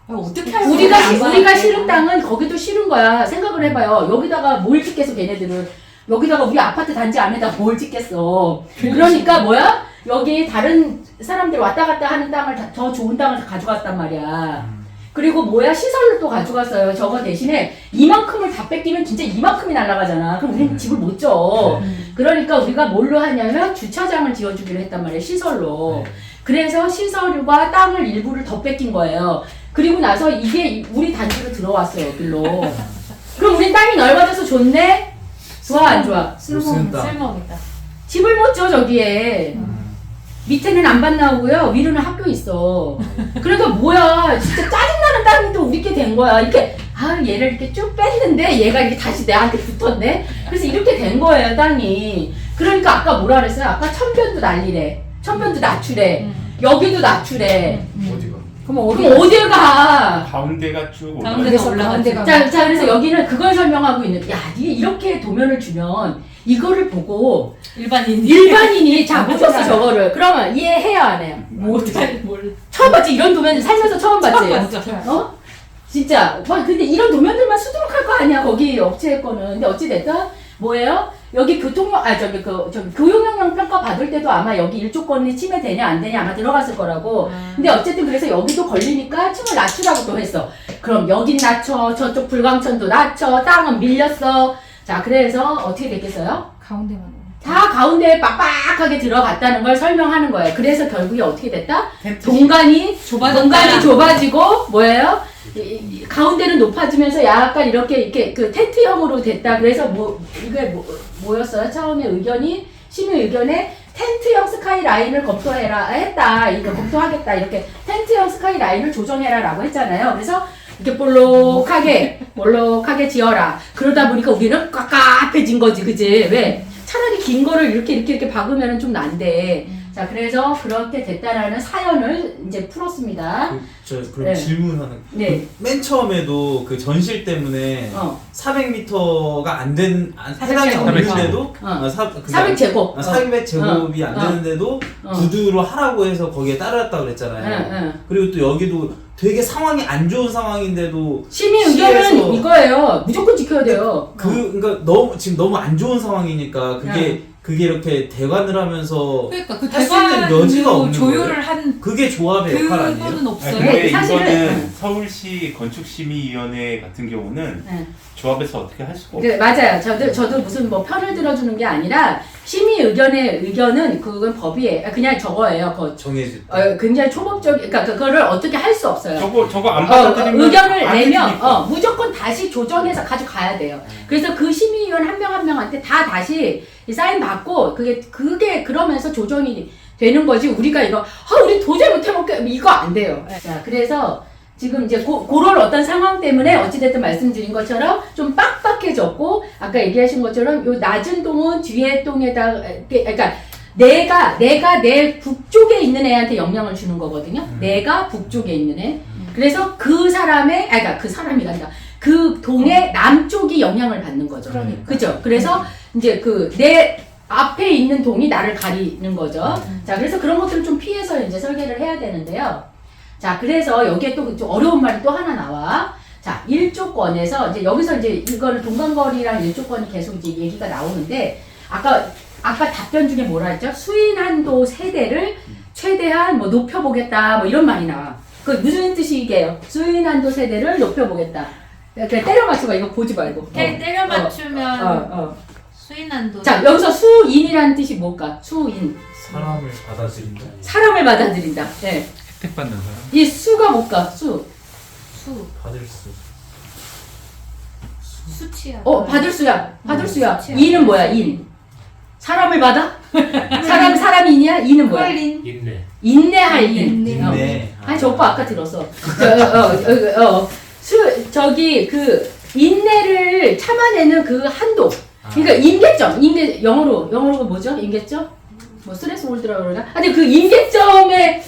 어떻게 할 우리가 싫은 땅은 거기도 싫은 거야. 생각을 해봐요. 여기다가 뭘 짓겠어, 걔네들은. 여기다가 우리 아파트 단지 안에다 뭘 짓겠어. 그러니까 뭐야? 여기 다른 사람들 왔다 갔다 하는 땅을 더 좋은 땅을 가져갔단 말이야. 그리고 뭐야? 시설로 또 가져갔어요. 저거 대신에 이만큼을 다 뺏기면 진짜 이만큼이 날아가잖아. 그럼 우리는 집을 못 져. 그러니까 우리가 뭘로 하냐면 주차장을 지어주기로 했단 말이에요. 시설로. 그래서 시설과 땅을 일부를 더 뺏긴 거예요. 그리고 나서 이게 우리 단지로 들어왔어요. 길로. 그럼 우리 땅이 넓어져서 좋네? 좋아 안 좋아? 쓸모없다. 집을 못 줘 저기에. 밑에는 안반 나오고요. 위로는 학교 있어. 그러니까 뭐야. 진짜 짜증나는 땅이 또 우리께 된 거야. 이렇게 얘를 이렇게 쭉 뺐는데 얘가 이렇게 다시 내한테 붙었네. 그래서 이렇게 된 거예요 땅이. 그러니까 아까 뭐라 그랬어요? 아까 천변도 난리래. 천변도 낮추래. 여기도 낮추래. 어디가? 그럼 어딜 가? 가운데가 쭉 가운데가 올라가지. 자, 그래서 여기는 그걸 설명하고 있는. 야, 니가 이렇게 도면을 주면 이거를 보고 일반인이 자 보셨어 저거를. 그러면 이해해야 안 해요? 처음 봤지? 이런 도면 살면서 처음 봤지? 어? 진짜. 근데 이런 도면들만 수두룩할 거 아니야 거기 업체 거는. 근데 어찌 됐든 뭐예요? 여기 교육영향 평가 받을 때도 아마 여기 일조권이 침해되냐 안 되냐 아마 들어갔을 거라고. 근데 어쨌든 그래서 여기도 걸리니까 층을 낮추라고 또 했어. 그럼 여긴 낮춰, 저쪽 불광천도 낮춰, 땅은 밀렸어. 자, 그래서 어떻게 됐겠어요? 가운데만. 다 가운데에 빡빡하게 들어갔다는 걸 설명하는 거예요. 그래서 결국에 어떻게 됐다? 동간이 좁아지고 뭐예요? 가운데는 높아지면서 약간 이렇게 그 텐트형으로 됐다. 그래서 이게 뭐였어요? 처음에 시민 의견에 텐트형 스카이라인을 했다. 이거 검토하겠다. 이렇게 텐트형 스카이라인을 조정해라라고 했잖아요. 그래서 이렇게 볼록하게 지어라. 그러다 보니까 우리는 깝깝해진 거지, 그지? 왜? 차라리 긴 거를 이렇게 박으면 좀 난데. 자, 그래서 그렇게 됐다라는 사연을 이제 풀었습니다. 그럼 네. 질문 하나. 네. 맨 처음에도 그 전실 때문에 400m가 해당이 안 되는데도 400제곱. 400제곱이 안 되는데도 구두로 하라고 해서 거기에 따랐다 그랬잖아요. 그리고 또 여기도 되게 상황이 안 좋은 상황인데도 시민 의견은 이거예요. 무조건 지켜야 돼요. 그러니까 지금 너무 안 좋은 상황이니까 그게 이렇게 대관을 하면서 그러니까 그 할 수 있는 여지가 없는 조율을 거예요. 한 그게 조합의 역할 아니에요? 그거는 없어요. 근데 사실은 이거는 서울시 건축심의위원회 같은 경우는 조합에서 어떻게 할 수가 없어요. 맞아요. 저도 무슨 편을 들어주는 게 아니라 심의 의견은 그건 법이에요. 그냥 저거예요. 정해질 굉장히 그러니까 그거를 어떻게 할 수 없어요. 저거 안 받아들이면 의견을 내면 무조건 다시 조정해서 가져가야 돼요. 그래서 그 심의위원 한 명 한 명한테 다 다시 사인 받고 그게 그러면서 조정이 되는 거지. 우리가 우리 도저히 못 해먹게 이거 안 돼요. 자, 그래서 지금 이제 그런 어떤 상황 때문에 어찌됐든 말씀드린 것처럼 좀 빡빡해졌고 아까 얘기하신 것처럼 요 낮은 동은 뒤에 동에다 그러니까 내가 내 북쪽에 있는 애한테 영향을 주는 거거든요. 내가 북쪽에 있는 애. 그래서 그 사람의, 그러니까 그 사람이 아니라 그 동의 남쪽이 영향을 받는 거죠. 그러니까. 그죠? 그래서 이제 내 앞에 있는 동이 나를 가리는 거죠. 자, 그래서 그런 것들을 좀 피해서 이제 설계를 해야 되는데요. 자, 그래서 여기에 또 좀 어려운 말이 또 하나 나와. 자, 일조권에서 이제 여기서 이제 이거는 동간거리랑 일조권이 계속 이제 얘기가 나오는데 아까 답변 중에 뭐라 했죠? 수인 한도 세대를 최대한 뭐 높여보겠다 뭐 이런 말이 나와. 그 무슨 뜻이게요? 수인 한도 세대를 높여보겠다. 그냥 때려 맞추고 이거 보지 말고. 때려 맞추면 수인한도. 자, 여기서 수인이라는 뜻이 뭘까? 수인. 사람을 받아들인다. 사람을 받아들인다. 네. 혜택 받는 사람. 이 수가 뭘까? 수. 받을 수. 수치야. 받을 수야. 받을 수야. 수치야. 인은 뭐야? 인. 사람을 받아? 사람인이야? 인은 뭐야? 콜린. 있네. 인내할 인. 있네. 아니, 저 오빠 아까 들었어. 저기, 인내를 참아내는 그 한도. 그러니까, 임계점. 영어로 뭐죠? 임계점? 뭐, 스트레스 홀드라고 그러나? 아니, 그 임계점을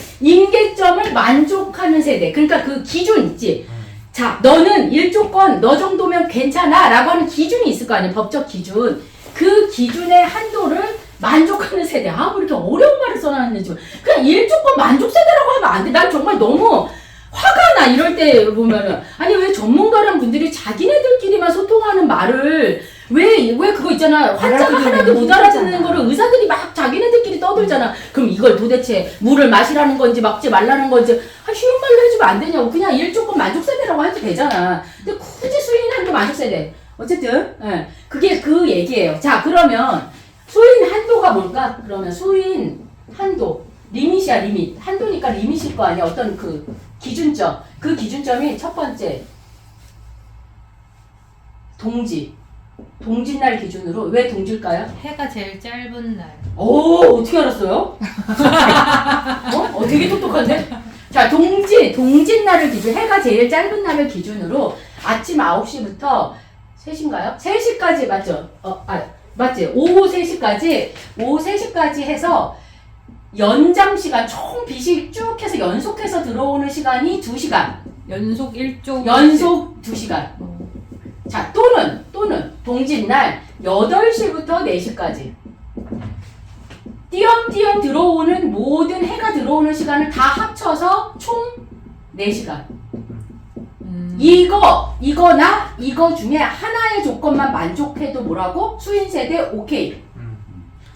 만족하는 세대. 그러니까 그 기준 있지. 자, 너는 일조권, 너 정도면 괜찮아. 라고 하는 기준이 있을 거 아니야. 법적 기준. 그 기준의 한도를 만족하는 세대. 뭐 이렇게 어려운 말을 써놨는지. 그냥 일조권 만족 세대라고 하면 안 돼. 난 정말 너무 화가 나. 이럴 때 보면은. 아니, 왜 전문가란 분들이 자기네들끼리만 소통하는 말을 왜 그거 있잖아. 환자가 하나도 못 알아듣는 거를 의사들이 막 자기네들끼리 떠들잖아. 그럼 이걸 도대체 물을 마시라는 건지 먹지 말라는 건지 쉬운 말로 해주면 안 되냐고. 그냥 일조권 만족 세대라고 해도 되잖아. 근데 굳이 수인 한도 만족 세대. 어쨌든 그게 그 얘기예요. 자, 그러면 수인 한도가 뭘까? 그러면 수인 한도 리밋이야. 리밋. 한도니까 리밋일 거 아니야. 어떤 그 기준점. 그 기준점이 첫 번째 동짓날 기준으로. 왜 동질까요? 해가 제일 짧은 날. 오, 어떻게 알았어요? 되게 똑똑한데? 자, 동짓날을 기준, 해가 제일 짧은 날을 기준으로 아침 9시부터 3시인가요? 3시까지, 맞죠? 맞지? 오후 3시까지 해서 연장 시간, 총 빛이 쭉 해서 연속해서 들어오는 시간이 2시간. 연속 1조. 연속 2시간. 자, 또는 동짓날 8시부터 4시까지 띄엄띄엄 들어오는 모든 해가 들어오는 시간을 다 합쳐서 총 4시간. 이거나 이거 중에 하나의 조건만 만족해도 뭐라고? 수인세대 오케이.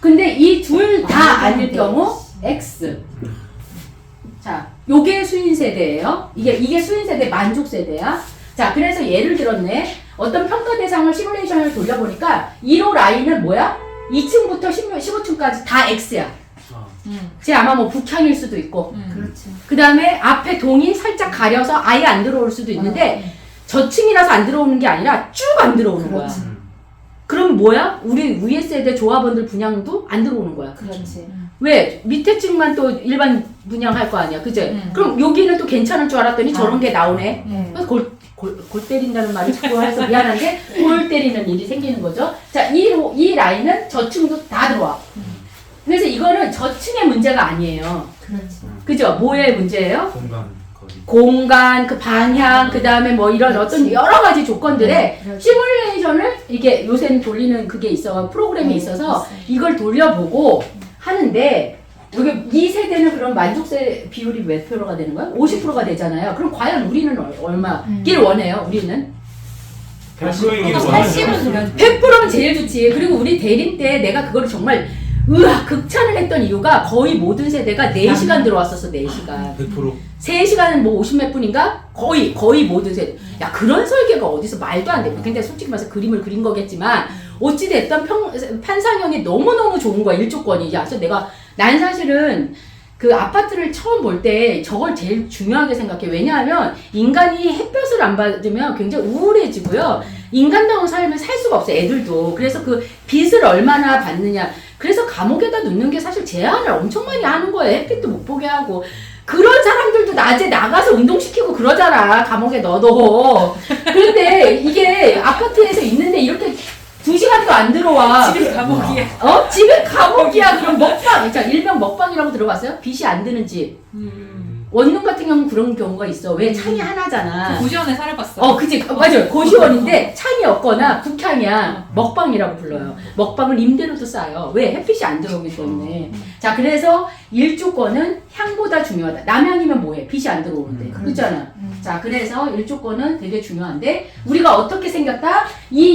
근데 이 둘 다 아닐 경우 X. 자, 요게 수인세대예요. 이게 수인세대 만족세대야. 자, 그래서 예를 들었네. 어떤 평가 대상을 시뮬레이션을 돌려보니까 1호 라인은 뭐야? 2층부터 15층까지 다 X야. 제 아마 뭐 북향일 수도 있고. 그렇지. 그 다음에 앞에 동이 살짝 가려서 아예 안 들어올 수도 있는데 저층이라서 안 들어오는 게 아니라 쭉 안 들어오는 거야. 그럼 뭐야? 우리 위에 세대 조합원들 분양도 안 들어오는 거야. 그렇지. 왜? 밑에 층만 또 일반 분양할 거 아니야. 그치? 그럼 여기는 또 괜찮을 줄 알았더니 저런 게 나오네. 그래서 골 때린다는 말이 자꾸 해서 미안한데 골 때리는 일이 생기는 거죠. 자, 이 라인은 저층도 다 들어와. 그래서 이거는 저층의 문제가 아니에요. 그렇지. 그죠? 뭐의 문제예요? 거리. 공간, 그 방향, 그 다음에 뭐 이런 어떤 여러 가지 조건들의 시뮬레이션을 이게 요새는 돌리는 그게 있어. 프로그램이 있어서 이걸 돌려보고 하는데 여기 이 세대는 그럼 만족세 비율이 몇 프로가 되는 거야? 50%가 되잖아요. 그럼 과연 우리는 얼마길 원해요? 우리는? 100%이길 80은 그냥 100%면 제일 좋지. 그리고 우리 대림 때 내가 그거를 정말 극찬을 했던 이유가 거의 모든 세대가 4시간 들어왔었어. 4시간. 100%. 3시간은 뭐 50몇 분인가? 거의 모든 세대. 야, 그런 설계가 어디서 말도 안 돼. 근데 솔직히 말해서 그림을 그린 거겠지만 어찌됐든 판상형이 너무너무 좋은 거야. 일조권이. 야, 그래서 난 사실은 그 아파트를 처음 볼 때 저걸 제일 중요하게 생각해. 왜냐하면 인간이 햇볕을 안 받으면 굉장히 우울해지고요. 인간다운 삶을 살 수가 없어, 애들도. 그래서 그 빛을 얼마나 받느냐. 그래서 감옥에다 눕는 게 사실 제한을 엄청 많이 하는 거예요. 햇빛도 못 보게 하고. 그런 사람들도 낮에 나가서 운동시키고 그러잖아. 감옥에 넣어도. 그런데 이게 아파트에서 있는데 이렇게 2시간도 안 들어와. 집이 감옥이야. 집에 감옥이야. 그럼 먹방. 자, 일명 먹방이라고 들어봤어요? 빛이 안 드는 집. 원룸 같은 경우는 그런 경우가 있어. 왜 창이 하나잖아. 고시원에 살아봤어. 그치. 맞아요. 고시원인데 창이 없거나 북향이야. 먹방이라고 불러요. 먹방은 임대료도 싸요. 왜? 햇빛이 안 들어오기 때문에. 자, 그래서 일조권은 향보다 중요하다. 남향이면 뭐해? 빛이 안 들어오는데. 그렇잖아. 자, 그래서 일조권은 되게 중요한데, 우리가 어떻게 생겼다?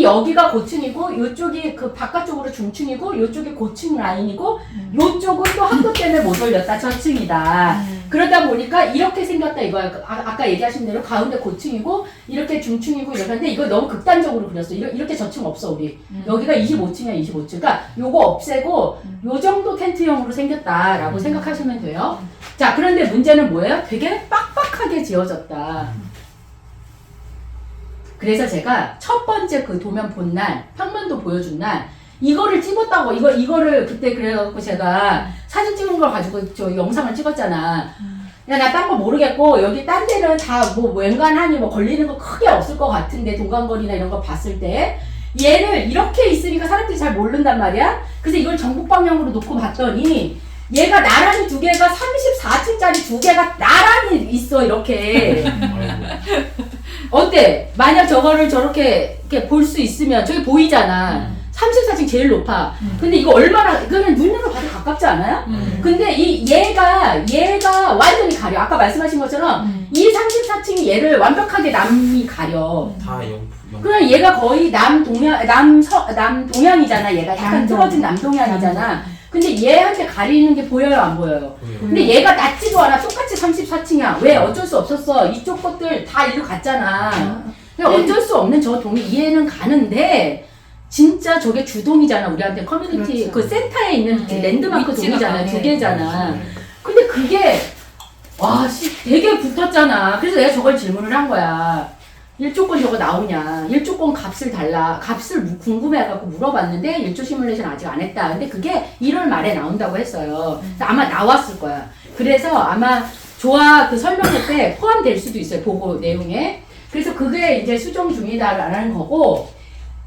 여기가 고층이고, 요쪽이 그 바깥쪽으로 중층이고, 요쪽이 고층 라인이고, 요쪽은 또 학교 때문에 못 올렸다. 저층이다. 그러다 보니까 이렇게 생겼다 이거야. 아까 얘기하신 대로 가운데 고층이고, 이렇게 중층이고, 이렇게 하는데, 이거 너무 극단적으로 그렸어. 이렇게 저층 없어, 우리. 여기가 25층이야, 25층. 그러니까 요거 없애고, 요 정도 텐트형으로 생겼다라고 생각하시면 돼요. 자, 그런데 문제는 뭐예요? 되게 빡빡하게 지어졌다. 그래서 제가 첫 번째 그 도면 본 날, 평면도 보여준 날, 이거를 찍었다고, 이거를 그때 그래갖고 제가 사진 찍은 걸 가지고 저 영상을 찍었잖아. 야, 나 딴 거 모르겠고, 여기 딴 데는 다 뭐 웬간하니 뭐 걸리는 거 크게 없을 것 같은데, 동간거리나 이런 거 봤을 때. 얘를 이렇게 있으니까 사람들이 잘 모른단 말이야? 그래서 이걸 전국 방향으로 놓고 봤더니, 얘가 나란히 두 개가 34층짜리 두 개가 나란히 있어, 이렇게. 어때? 만약 저거를 저렇게 볼 수 있으면, 저기 보이잖아. 34층 제일 높아. 근데 이거 얼마나, 그냥 눈으로 봐도 가깝지 않아요? 근데 얘가 완전히 가려. 아까 말씀하신 것처럼, 이 34층이 얘를 완벽하게 남이 가려. 다 그럼 얘가 거의 남동향이잖아. 얘가 약간 틀어진 남동향이잖아. 근데 얘한테 가리는 게 보여요, 안 보여요? 근데 얘가 낮지도 않아. 똑같이 34층이야. 왜? 어쩔 수 없었어. 이쪽 것들 다 일로 갔잖아. 어쩔 수 없는 저 동이 이해는 가는데, 진짜 저게 주동이잖아. 우리한테 커뮤니티, 그 센터에 있는 랜드마크 동이잖아. 두 개잖아. 근데 그게, 되게 붙었잖아. 그래서 내가 저걸 질문을 한 거야. 일조권 저거 나오냐. 일조권 값을 달라. 값을 궁금해갖고 물어봤는데 일조 시뮬레이션 아직 안 했다. 근데 그게 1월 말에 나온다고 했어요. 아마 나왔을 거야. 그래서 아마 조합 그 설명회 때 포함될 수도 있어요. 보고 내용에. 그래서 그게 이제 수정 중이다라는 거고.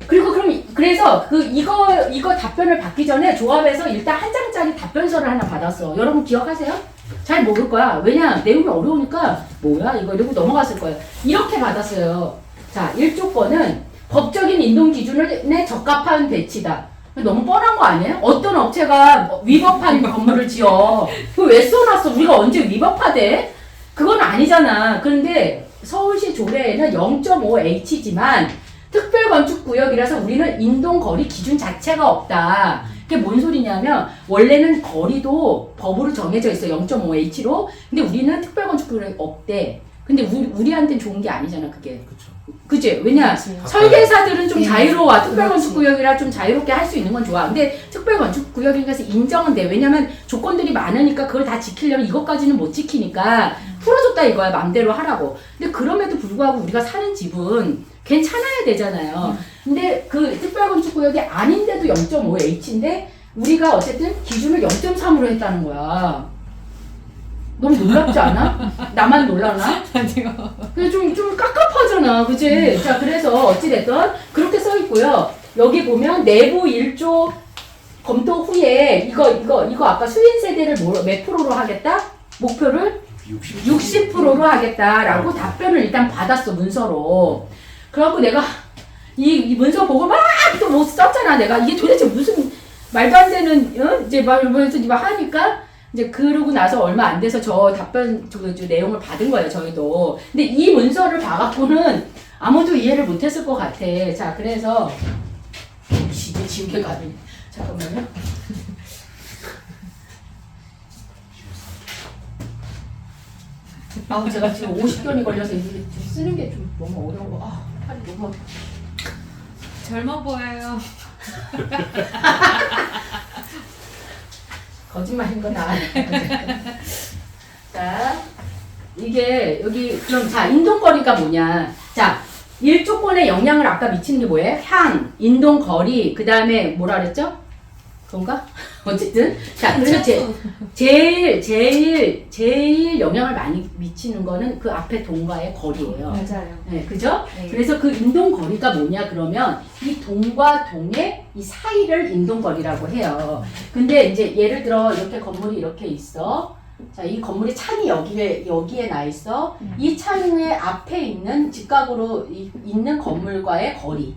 그리고 그래서 이거 답변을 받기 전에 조합에서 일단 한 장짜리 답변서를 하나 받았어. 여러분 기억하세요? 잘 모를 거야. 왜냐? 내용이 어려우니까 뭐야? 이러고 넘어갔을 거예요. 이렇게 받았어요. 자, 1조권은 법적인 인동 기준에 적합한 배치다. 너무 뻔한 거 아니에요? 어떤 업체가 위법한 건물을 지어. 그걸 왜 써놨어? 우리가 언제 위법하대? 그건 아니잖아. 그런데 서울시 조례에는 0.5H지만 특별건축구역이라서 우리는 인동거리 기준 자체가 없다. 그게 뭔 소리냐면 원래는 거리도 법으로 정해져 있어. 0.5H로. 근데 우리는 특별건축구역이 없대. 근데 우리한테는 좋은 게 아니잖아, 그게. 그치? 왜냐? 설계사들은 좀 자유로워. 특별건축구역이라 좀 자유롭게 할 수 있는 건 좋아. 근데 특별건축구역이니까 인정은 돼. 왜냐면 조건들이 많으니까 그걸 다 지키려면 이것까지는 못 지키니까 풀어줬다 이거야. 맘대로 하라고. 근데 그럼에도 불구하고 우리가 사는 집은 괜찮아야 되잖아요. 근데 그 특별건축구역이 아닌데도 0.5H인데 우리가 어쨌든 기준을 0.3으로 했다는 거야. 너무 놀랍지 않아? 나만 놀라나? 아니요. 근데 좀 깝깝하잖아. 그치? 자, 그래서 어찌됐든 그렇게 써 있고요. 여기 보면 내부 1조 검토 후에 이거 아까 수인 세대를 몇 프로로 하겠다? 목표를 60%로 하겠다라고 답변을 일단 받았어, 문서로. 그래갖고 내가 이 문서 보고 막 또 뭐 썼잖아. 내가 이게 도대체 무슨 말도 안 되는 이제 막 하니까 이제 그러고 나서 얼마 안 돼서 저 답변 저 내용을 받은 거예요, 저희도. 근데 이 문서를 봐갖고는 아무도 이해를 못했을 것 같아. 자, 그래서 이게 지우개 가는 잠깐만요. 제가 지금 50견이 걸려서 이게 쓰는 게 좀 너무 어려운 거. 팔이 너무 젊어 보여요. 거짓말인 건 알아요. 자, 이게 여기 그럼 자, 인동거리가 뭐냐? 자, 1조권의 영향을 아까 미치는 게 뭐예요? 향, 인동거리, 그 다음에 뭐라 그랬죠? 그런가? 어쨌든 자 그래서 제일 영향을 많이 미치는 거는 그 앞에 동과의 거리예요. 맞아요. 네, 그죠? 네. 그래서 그 인동거리가 뭐냐 그러면 이 동과 동의 이 사이를 인동거리라고 해요. 근데 이제 예를 들어 이렇게 건물이 이렇게 있어. 자, 이 건물이 창이 여기에 나 있어. 이 창의 앞에 있는 직각으로 있는 건물과의 거리.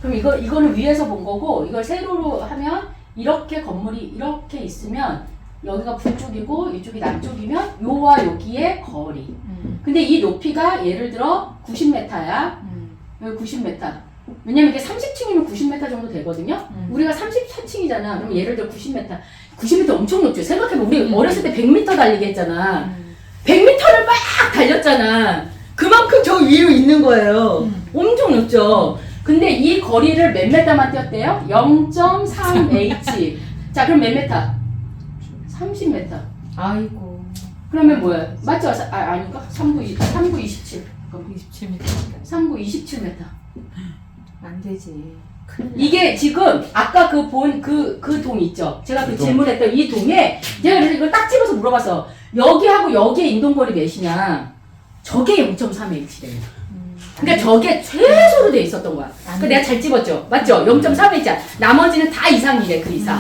그럼 이거는 위에서 본 거고, 이걸 세로로 하면 이렇게 건물이 이렇게 있으면 여기가 북쪽이고 이쪽이 남쪽이면 요와 여기의 거리. 근데 이 높이가 예를 들어 90m야. 여기 90m. 왜냐면 이게 30층이면 90m 정도 되거든요. 우리가 34층이잖아. 그럼 예를 들어 90m. 90m 엄청 높죠. 생각해보면 우리 어렸을 때 100m 달리기 했잖아. 100m를 막 달렸잖아. 그만큼 저 위로 있는 거예요. 엄청 높죠. 근데 이 거리를 몇 m만 뛰었대요? 0.3h. 자, 그럼 몇 m? 30m. 아이고. 그러면 뭐야? 맞죠? 아닌가? 3구 27. 27m. 3구 27m. 안 되지. 이게 지금 아까 그 동 있죠? 제가 그 질문했던 이 동에 제가 그래서 이걸 딱 집어서 물어봤어. 여기하고 여기의 인동거리 몇이냐? 저게 0.3h래요. 그러니까 저게 최소로 돼 있었던 거야. 그 내가 잘 집었죠? 맞죠? 0.3h. 나머지는 다 이상이래, 그 이상.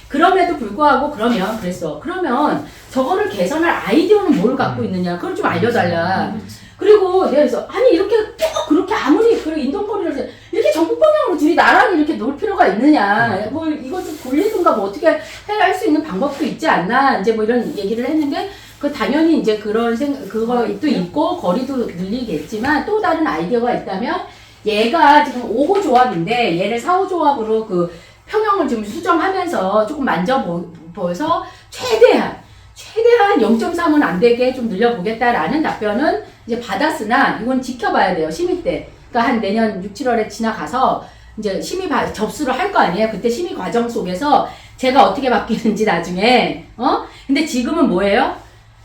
그럼에도 불구하고 그러면 저거를 개선할 아이디어는 뭘 갖고 있느냐? 그걸 좀 알려달라. 그리고 내가 그래서 아니 이렇게 꼭 그렇게 아무리 그 인동거리를 이렇게 전국 방향으로 둘이 나란히 이렇게 놓을 필요가 있느냐? 뭐 이거 좀 돌리든가 뭐 어떻게 할 수 있는 방법도 있지 않나? 이제 뭐 이런 얘기를 했는데 그 당연히 이제 그거도 있고 거리도 늘리겠지만 또 다른 아이디어가 있다면 얘가 지금 5호 조합인데 얘를 4호 조합으로 그 평형을 좀 수정하면서 조금 만져보여서 최대한 0.3은 안 되게 좀 늘려보겠다라는 답변은 이제 받았으나 이건 지켜봐야 돼요. 심의 때. 그러니까 한 내년 6, 7월에 지나가서 이제 심의 접수를 할 거 아니에요. 그때 심의 과정 속에서 제가 어떻게 바뀌는지 나중에 근데 지금은 뭐예요?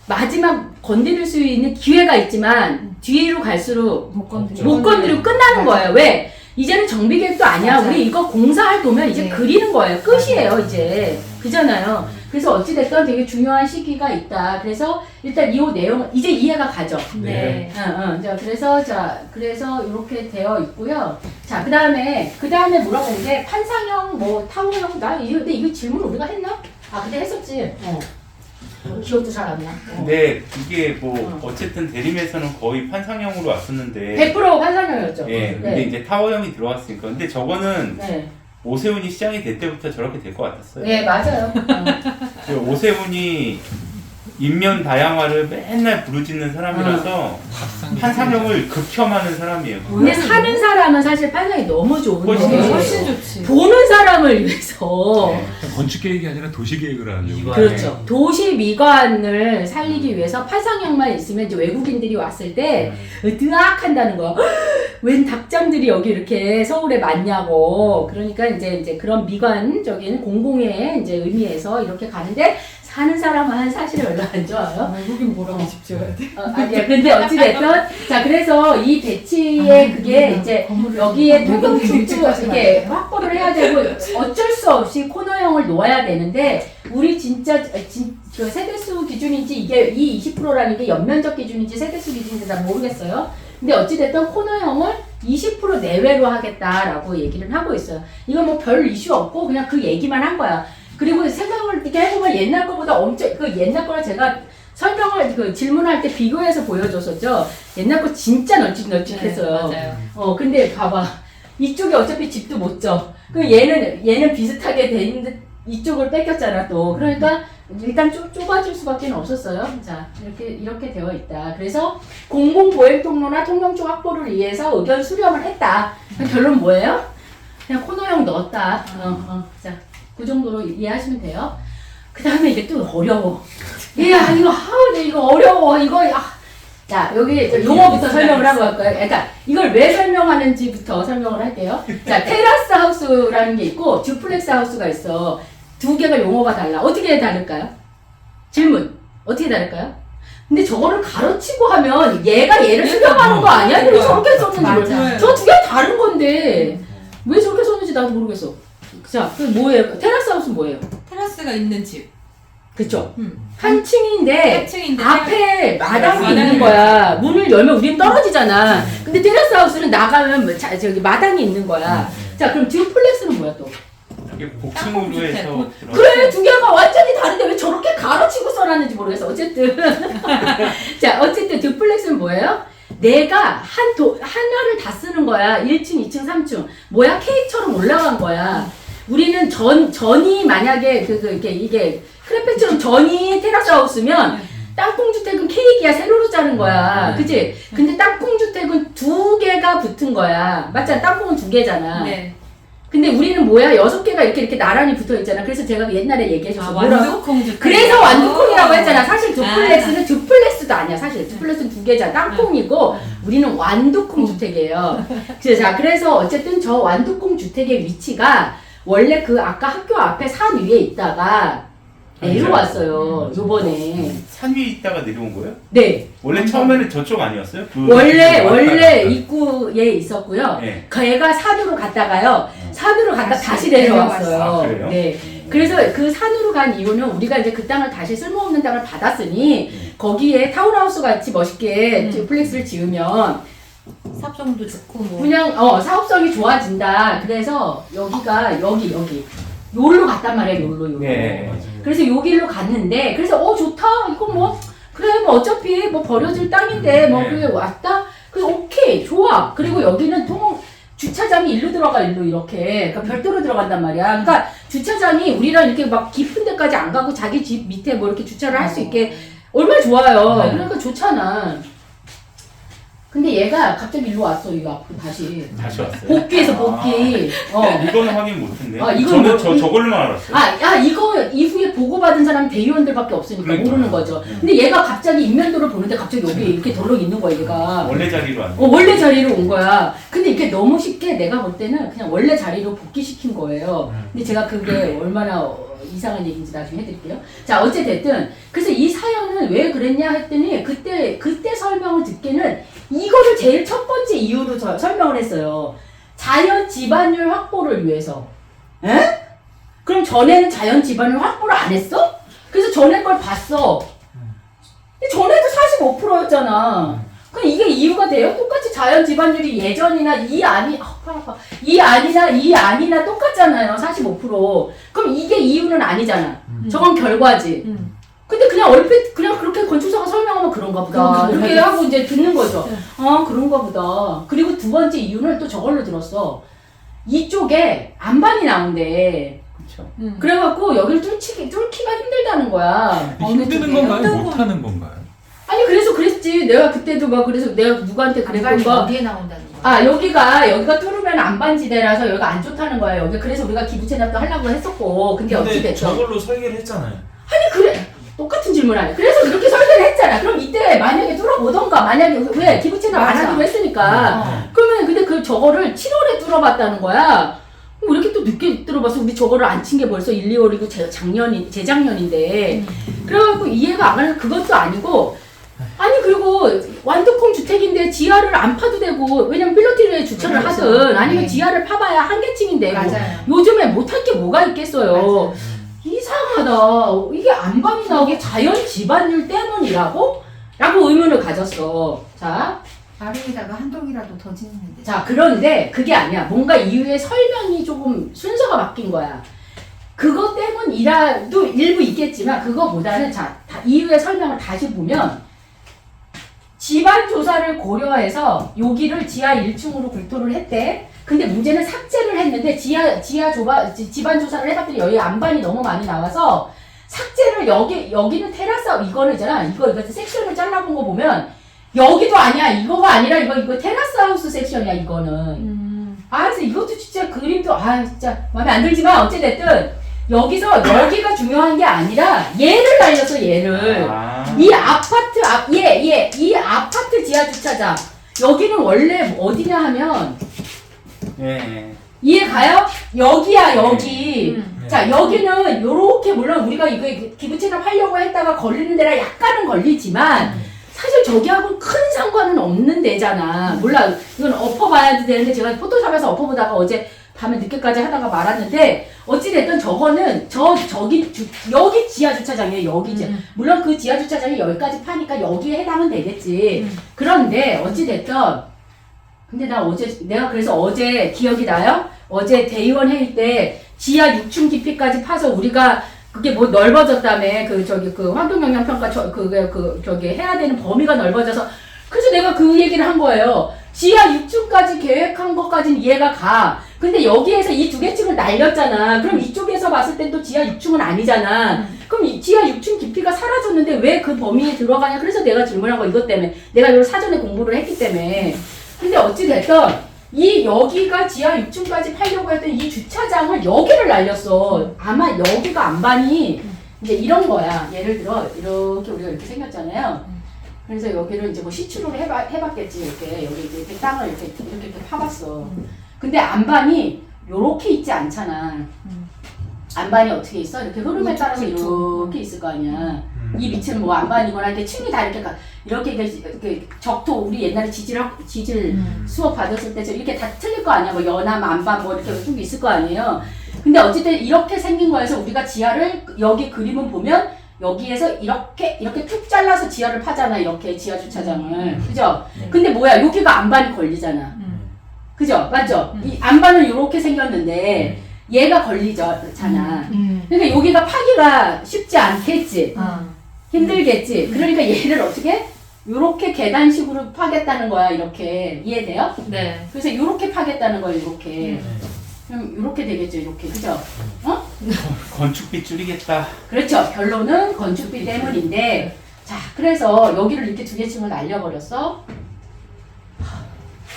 마지막 건드릴 수 있는 기회가 있지만 뒤로 갈수록 못 건드리고 끝나는 거예요. 왜? 이제는 정비계획도 아니야. 맞아요. 우리 이거 공사할 도면 이제 네. 그리는 거예요. 끝이에요, 이제. 그잖아요. 그래서 어찌됐든 되게 중요한 시기가 있다. 그래서 일단 이 내용은 이제 이해가 가죠. 네. 자, 그래서 이렇게 되어 있고요. 자, 그 다음에 물어본 게 판상형, 뭐, 타워형, 근데 이거 질문 우리가 했나? 그때 했었지. 기억도 잘 안 나. 근데 이게 뭐 어쨌든 대림에서는 거의 판상형으로 왔었는데 100% 판상형이었죠. 예, 근데 이제 타워형이 들어왔으니까. 근데 저거는 네. 오세훈이 시장이 될 때부터 저렇게 될 것 같았어요. 네, 맞아요. 그 오세훈이 인면 다양화를 맨날 부르짖는 사람이라서 판상형을 극혐하는 사람이에요. 근데 사는 사람은 사실 판상이 너무 좋은 훨씬 거예요. 좋죠. 훨씬 좋지. 보는 사람을 위해서. 건축 계획이 아니라 도시 계획을 하려고. 이거 그렇죠. 도시 미관을 살리기 위해서 판상형만 있으면 이제 외국인들이 왔을 때 으드악한다는 거. 웬 닭장들이 여기 이렇게 서울에 많냐고. 그러니까 이제 그런 미관적인 공공의 이제 의미에서 이렇게 가는데 사는 사람은 사실 별로 안 좋아요. 외국인 뭐라고 집중해야 돼? 아니야. 근데 어찌됐든 자 그래서 이 배치에 그게 이제 여기에 통경축도 이렇게 확보를 해야 되고 어쩔 수 없이 코너형을 놓아야 되는데 우리 진짜 그 세대수 기준인지 이게 이 20%라는 게 연면적 기준인지 세대수 기준인지 잘 모르겠어요. 근데 어찌됐든 코너형을 20% 내외로 하겠다라고 얘기를 하고 있어요. 이건 뭐 별 이슈 없고 그냥 그 얘기만 한 거야. 그리고 생각을 이렇게 해보면 옛날 거보다 옛날 거랑 제가 설명을 질문할 때 비교해서 보여줬었죠. 옛날 거 진짜 널찍널찍했어요. 네, 맞아요. 근데 봐봐. 이쪽에 어차피 집도 못 져. 그 얘는 비슷하게 돼 있는데 이쪽을 뺏겼잖아 또. 그러니까 일단 좁아질 수밖에 없었어요. 자, 이렇게 되어 있다. 그래서 공공보행통로나 통경축 확보를 위해서 의견 수렴을 했다. 결론 뭐예요? 그냥 코너형 넣었다. 자, 그 정도로 이해하시면 돼요. 그 다음에 이게 또 어려워. 이거 어려워. 자, 여기 용어부터 설명을 하고 갈까요? 그러니까 이걸 왜 설명하는지부터 설명을 할게요. 자, 테라스 하우스라는 게 있고 듀플렉스 하우스가 있어. 두 개가 용어가 달라. 어떻게 다를까요? 질문. 어떻게 다를까요? 근데 저거를 가르치고 하면 얘가 얘를 수정하는 거 아니야? 왜 저렇게 썼는지 맞아. 저 두 개 다른 건데 왜 저렇게 썼는지 나도 모르겠어. 자, 그 뭐예요? 테라스 하우스는 뭐예요? 테라스가 있는 집. 그쵸? 음. 한 층인데 1층인데 앞에 마당이 마당이 있는 거야. 문을 열면 우리는 떨어지잖아. 근데 테라스 하우스는 나가면 뭐 저기 마당이 있는 거야. 자, 그럼 듀플렉스는 뭐야 또? 이게 복층으로 해서 그런- 그래, 두 개가 완전히 다른데 왜 저렇게 가로치고 써놨는지 모르겠어. 어쨌든. 자, 어쨌든 듀플렉스는 뭐예요? 내가 하나를 다 쓰는 거야. 1층, 2층, 3층. 뭐야? 케이크처럼 올라간 거야. 우리는 전이 만약에 이게 크레페처럼 전이 테라스 하우스면 땅콩주택은 케이크야. 세로로 자른 거야. 그치? 근데 땅콩주택은 두 개가 붙은 거야. 맞잖아. 땅콩은 두 개잖아. 네. 근데 우리는 뭐야? 6개가 이렇게 나란히 붙어 있잖아. 그래서 제가 옛날에 얘기해줬어. 뭐라고? 완두콩 주택. 그래서 완두콩이라고 했잖아. 사실 듀플렉스는 듀플렉스도 아니야. 사실 듀플렉스는 두 개잖아. 땅콩이고 우리는 완두콩 주택이에요. 그래서 어쨌든 저 완두콩 주택의 위치가 원래 그 아까 학교 앞에 산 위에 있다가 내려왔어요. 요번에. 산 위에 있다가 내려온 거예요? 네. 원래 처음에는 저쪽 아니었어요? 그 원래 입구에 있었고요. 네. 그 애가 산으로 갔다가요. 산으로 갔다 다시 내려왔어요. 아, 그래요? 네. 그래서 그 산으로 간 이유는 우리가 이제 그 땅을 다시 쓸모없는 땅을 받았으니 거기에 타운하우스 같이 멋있게 듀플렉스를 지으면 삽성도 좋고 뭐. 그냥 사업성이 좋아진다. 그래서 여기가 여기 요로 갔단 말이야. 요로. 네. 그래서 여기로 갔는데 그래서 좋다. 이거 뭐 그래 뭐 어차피 뭐 버려질 땅인데 뭐 네. 그래 왔다. 그래서 오케이 좋아. 그리고 여기는 주차장이 일로 들어가 일로 이렇게 그러니까 별도로 들어간단 말이야. 그러니까 주차장이 우리랑 이렇게 막 깊은 데까지 안 가고 자기 집 밑에 뭐 이렇게 주차를 할 수 있게 얼마나 좋아요. 그러니까 좋잖아. 근데 얘가 갑자기 일로 왔어. 이거 앞으로 다시 왔어요. 복귀해서 복귀. 이거는 확인 못했네. 이건 저는 저걸로만 알았어요. 이거 이후에 보고받은 사람 대의원들밖에 없으니까 그러니까요. 모르는 거죠. 근데 얘가 갑자기 인면도를 보는데 갑자기 여기 이렇게 덜렁 있는 거야, 얘가. 원래 자리로 안. 원래 자리로 온 거야. 근데 이게 너무 쉽게 내가 볼 때는 그냥 원래 자리로 복귀시킨 거예요. 근데 제가 그게 얼마나 이상한 얘기인지 나중에 해드릴게요. 자, 어쨌든. 그래서 이 사연은 왜 그랬냐 했더니 그때 설명을 듣기는 이거를 제일 첫 번째 이유로 설명을 했어요. 자연 집안율 확보를 위해서. 에? 그럼 전에는 자연 집안율 확보를 안 했어? 그래서 전에 걸 봤어. 근데 전에도 45%였잖아. 그럼 이게 이유가 돼요? 똑같이 자연 집안율이 예전이나 이 아니나 똑같잖아요. 45%. 그럼 이게 이유는 아니잖아. 저건 결과지. 근데 그냥 얼핏 그냥 그렇게 건축사가 설명하면 그런가 보다. 이렇게 하고 이제 듣는 거죠. 아, 그런가 보다. 그리고 두 번째 이유는 또 저걸로 들었어. 이쪽에 안반이 나온대. 그렇죠. 그래갖고 여기를 뚫기가 힘들다는 거야. 힘드는 건가요? 못하는 건가요? 아니 그래서 그랬지. 내가 그때도 막 그래서 내가 누구한테 그랬던 거. 어디에 나온다는 거야? 여기가 뚫으면 안반지대라서 여기가 안 좋다는 거야. 여기 그래서 우리가 기부 체납도 하려고 했었고. 근데 어찌 근데 됐어? 저걸로 설계를 했잖아요. 아니 그래. 똑같은 질문 아니야. 그래서 이렇게 설계를 했잖아. 그럼 이때 만약에 뚫어보던가. 만약에 왜 기부 체납 안 맞아. 하기로 했으니까. 그러면 근데 저거를 7월에 뚫어봤다는 거야. 왜 이렇게 또 늦게 뚫어봤어? 우리 저거를 안 친 게 벌써 1, 2월이고 재작년인데. 그래갖고 이해가 안 가는 그것도 아니고. 아니 그리고 완두콩 주택인데 지하를 안 파도 되고 왜냐면 필로티에 주차를 그렇죠. 하든 아니면 네. 지하를 파봐야 한 개층인데 뭐 맞아요. 요즘에 못할 게 뭐가 있겠어요. 맞아요. 이상하다. 이게 안반이 나오게 자연 집안율 때문이라고? 라고 의문을 가졌어. 아래에다가 한 동이라도 더 짓는데. 자 그런데 그게 아니야. 뭔가 이후에 설명이 조금 순서가 바뀐 거야. 그것 때문이라도 일부 있겠지만 그거보다는 이후에 설명을 다시 보면 집안 조사를 고려해서 여기를 지하 1층으로 굴토를 했대. 근데 문제는 삭제를 했는데 집안 조사를 해봤더니 여기 안반이 너무 많이 나와서 삭제를 여기는 테라스 이거는 있잖아. 이거 섹션을 잘라본 거 보면 여기도 아니야. 이거가 아니라 이거 테라스 하우스 섹션이야 이거는. 그래서 이것도 진짜 그림도 진짜 마음에 안 들지만 어찌됐든 여기가 중요한 게 아니라 얘를 날렸어 얘를. 이 아파트 이 아파트 지하 주차장 여기는 원래 어디냐 하면 이해 가요? 여기야 여기. 자 여기는 요렇게 물론 우리가 이거 기부 체납하려고 했다가 걸리는 데라 약간은 걸리지만 사실 저기하고는 큰 상관은 없는 데잖아. 몰라 이건 엎어봐야 되는데 제가 포토샵에서 엎어보다가 어제 밤에 늦게까지 하다가 말았는데 어찌됐든 저거는 여기 지하 주차장이에요. 여기지. 물론 그 지하 주차장이 여기까지 파니까 여기에 해당은 되겠지. 그런데 어찌됐든 근데 내가 그래서 어제 기억이 나요? 어제 대의원 회의 때 지하 6층 깊이까지 파서 우리가 그게 뭐 넓어졌다며 그 환경영향평가 저기 해야 되는 범위가 넓어져서 그래서 내가 그 얘기를 한 거예요. 지하 6층까지 계획한 것까지는 이해가 가. 근데 여기에서 이 두 개 층을 날렸잖아. 그럼 이쪽에서 봤을 땐 또 지하 6층은 아니잖아. 그럼 이 지하 6층 깊이가 사라졌는데 왜 그 범위에 들어가냐? 그래서 내가 질문한 거 이것 때문에. 내가 이걸 사전에 공부를 했기 때문에. 근데 어찌됐든 여기가 지하 6층까지 팔려고 했던 이 주차장을 여기를 날렸어. 아마 여기가 안반이 이제 이런 거야. 예를 들어 이렇게 우리가 이렇게 생겼잖아요. 그래서 여기를 이제 뭐 시추를 해봤겠지. 이렇게 여기 이렇게 땅을 이렇게 파봤어. 근데 안반이 요렇게 있지 않잖아. 안반이 어떻게 있어? 이렇게 흐름에 따라서 이렇게 있을 거 아니야. 이 밑은 뭐 안반이거나 이렇게 층이 다 이렇게 적토 우리 옛날에 지질 수업 받았을 때 이렇게 다 틀릴 거 아니야. 뭐 연암, 안반 뭐 이렇게 쭉 있을 거 아니에요. 근데 어쨌든 이렇게 생긴 거에서 우리가 지하를 여기 그림을 보면 여기에서 이렇게 쭉 잘라서 지하를 파잖아. 이렇게 지하 주차장을. 그죠? 근데 뭐야? 여기가 안반이 걸리잖아. 그죠? 맞죠? 이 안반은 이렇게 생겼는데 얘가 걸리잖아. 그러니까 여기가 파기가 쉽지 않겠지. 힘들겠지. 그러니까 얘를 어떻게? 요렇게 계단식으로 파겠다는 거야. 이렇게. 이해돼요? 네. 그래서 요렇게 파겠다는 거야. 요렇게. 그럼 요렇게 되겠죠. 이렇게. 그죠? 어? 건축비 줄이겠다. 그렇죠. 결론은 건축비 때문인데. 자, 그래서 여기를 이렇게 두 개 층을 날려버렸어.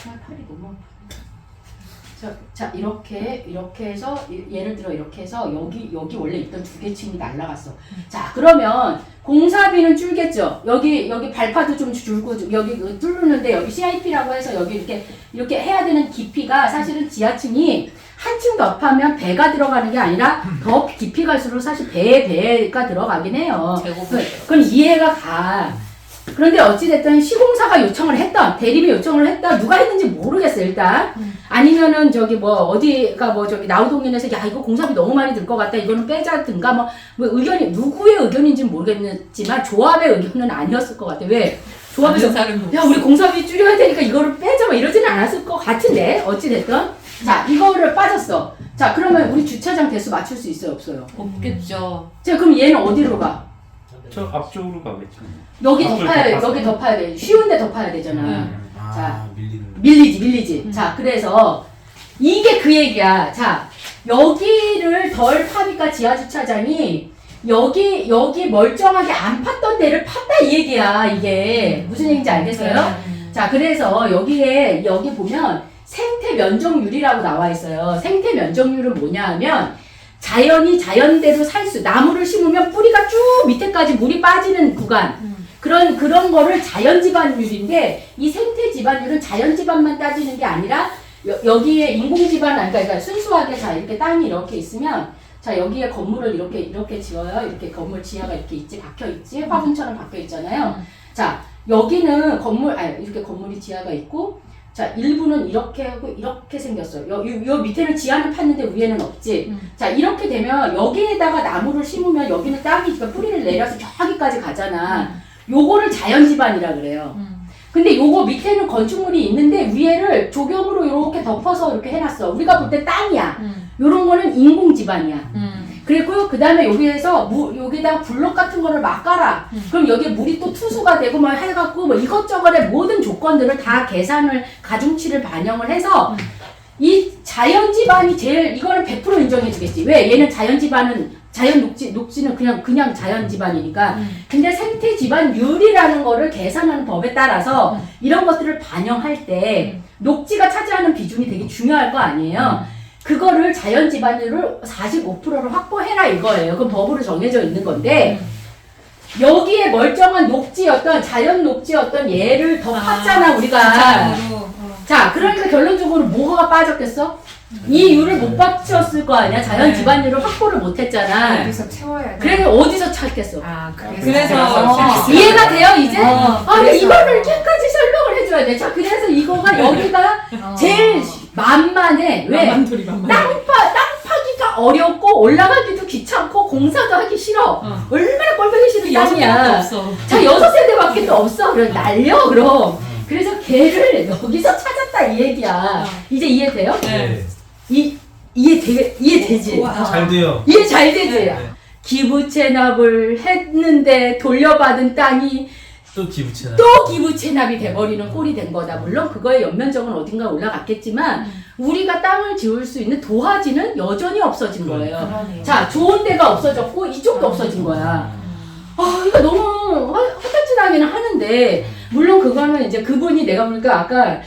정말 팔이 너무 아파. 자, 이렇게 해서 예를 들어 이렇게 해서 여기 원래 있던 두 개 층이 날라갔어. 자, 그러면 공사비는 줄겠죠. 여기 발파도 좀 줄고 여기 뚫는데 여기 CIP라고 해서 여기 이렇게 해야 되는 깊이가 사실은 지하층이 한 층 더 파면 배가 들어가는 게 아니라 더 깊이 갈수록 사실 배가 들어가긴 해요. 그건 이해가 가. 그런데 어찌됐든 시공사가 요청을 했던, 대리비 요청을 했던, 누가 했는지 모르겠어, 일단. 아니면은 어디가 나우동인에서 야, 이거 공사비 너무 많이 들 것 같다, 이거는 빼자든가, 뭐 의견이, 누구의 의견인지는 모르겠지만, 조합의 의견은 아니었을 것 같아. 왜? 조합에서, 야, 우리 공사비 줄여야 되니까 이거를 빼자, 뭐 이러지는 않았을 것 같은데, 어찌됐든. 자, 이거를 빠졌어. 자, 그러면 우리 주차장 대수 맞출 수 있어요, 없어요? 없겠죠. 자, 그럼 얘는 어디로 가? 저 앞쪽으로 가겠죠. 여기 더 파야 돼. 쉬운데 더 파야 되잖아. 자, 밀리지. 자, 그래서 이게 그 얘기야. 자, 여기를 덜 파니까 지하 주차장이 여기 멀쩡하게 안 팠던 데를 팠다 이 얘기야. 이게 무슨 얘기인지 알겠어요? 자, 그래서 여기 보면 생태 면적률이라고 나와 있어요. 생태 면적률은 뭐냐 하면 자연이 자연대로 나무를 심으면 뿌리가 쭉 밑에까지 물이 빠지는 구간. 그런 거를 자연지반율인데, 이 생태지반율은 자연지반만 따지는 게 아니라, 여기에 인공지반, 그러니까 순수하게 자, 이렇게 땅이 이렇게 있으면, 자, 여기에 건물을 이렇게 지어요. 이렇게 건물 지하가 이렇게 있지, 박혀 있지, 화분처럼 박혀 있잖아요. 자, 여기는 이렇게 건물이 지하가 있고, 자, 일부는 이렇게 하고 이렇게 생겼어요. 요 밑에는 지하는 팠는데 위에는 없지. 자, 이렇게 되면 여기에다가 나무를 심으면 여기는 땅이 뿌리를 내려서 저기까지 가잖아. 요거를 자연지반이라 그래요. 근데 요거 밑에는 건축물이 있는데 위에를 조경으로 이렇게 덮어서 이렇게 해놨어. 우리가 볼 때 땅이야. 요런 거는 인공지반이야. 그리고 그 다음에 여기다가 블록 같은 거를 막 깔아. 그럼 여기에 물이 또 투수가 되고 뭐 해갖고 뭐 이것저것의 모든 조건들을 다 가중치를 반영을 해서 이 자연지반이 이거는 100% 인정해주겠지. 왜? 얘는 녹지는 그냥 자연지반이니까. 근데 생태지반율이라는 거를 계산하는 법에 따라서 이런 것들을 반영할 때 녹지가 차지하는 비중이 되게 중요할 거 아니에요. 그거를 자연지반율을 45%를 확보해라 이거예요. 그 법으로 정해져 있는 건데 여기에 멀쩡한 자연 녹지였던 얘를 더 팠잖아 우리가. 자, 그러니까 결론적으로 뭐가 빠졌겠어? 이 율을 못 받쳤을 거 아니야? 자연지반율을 확보를 못 했잖아. 어디서 채워야 돼? 그래서 어디서 찾겠어? 그래서 이해가 돼요 이제? 그래서. 이거를 이렇게까지 설명을 해줘야 돼. 자, 그래서 이거가 여기가 제일 만만해. 왜? 만만돌이 만만. 땅 파기가 어렵고 올라가기도 귀찮고 공사도 하기 싫어. 얼마나 꼴보기 싫은 땅이야. 없어. 자, 6세대밖에 또 없어. 그럼 날려 그럼. 그래서 걔를 여기서 찾았다 이 얘기야. 이제 이해돼요? 네. 이해되지? 와. 잘 돼요. 이해 잘 되지? 네. 기부 체납을 했는데 돌려받은 땅이 또 기부채나. 또 기부 체납이 돼버리는 꼴이 된 거다. 물론 그거의 연면적은 어딘가 올라갔겠지만 우리가 땅을 지을 수 있는 도화지는 여전히 없어진 거예요. 그러네요. 자, 좋은 데가 없어졌고 이쪽도 없어진 거야. 그러니까 너무 허탈지나기는 하는데 물론 그거는 이제 그분이 내가 보니까 아까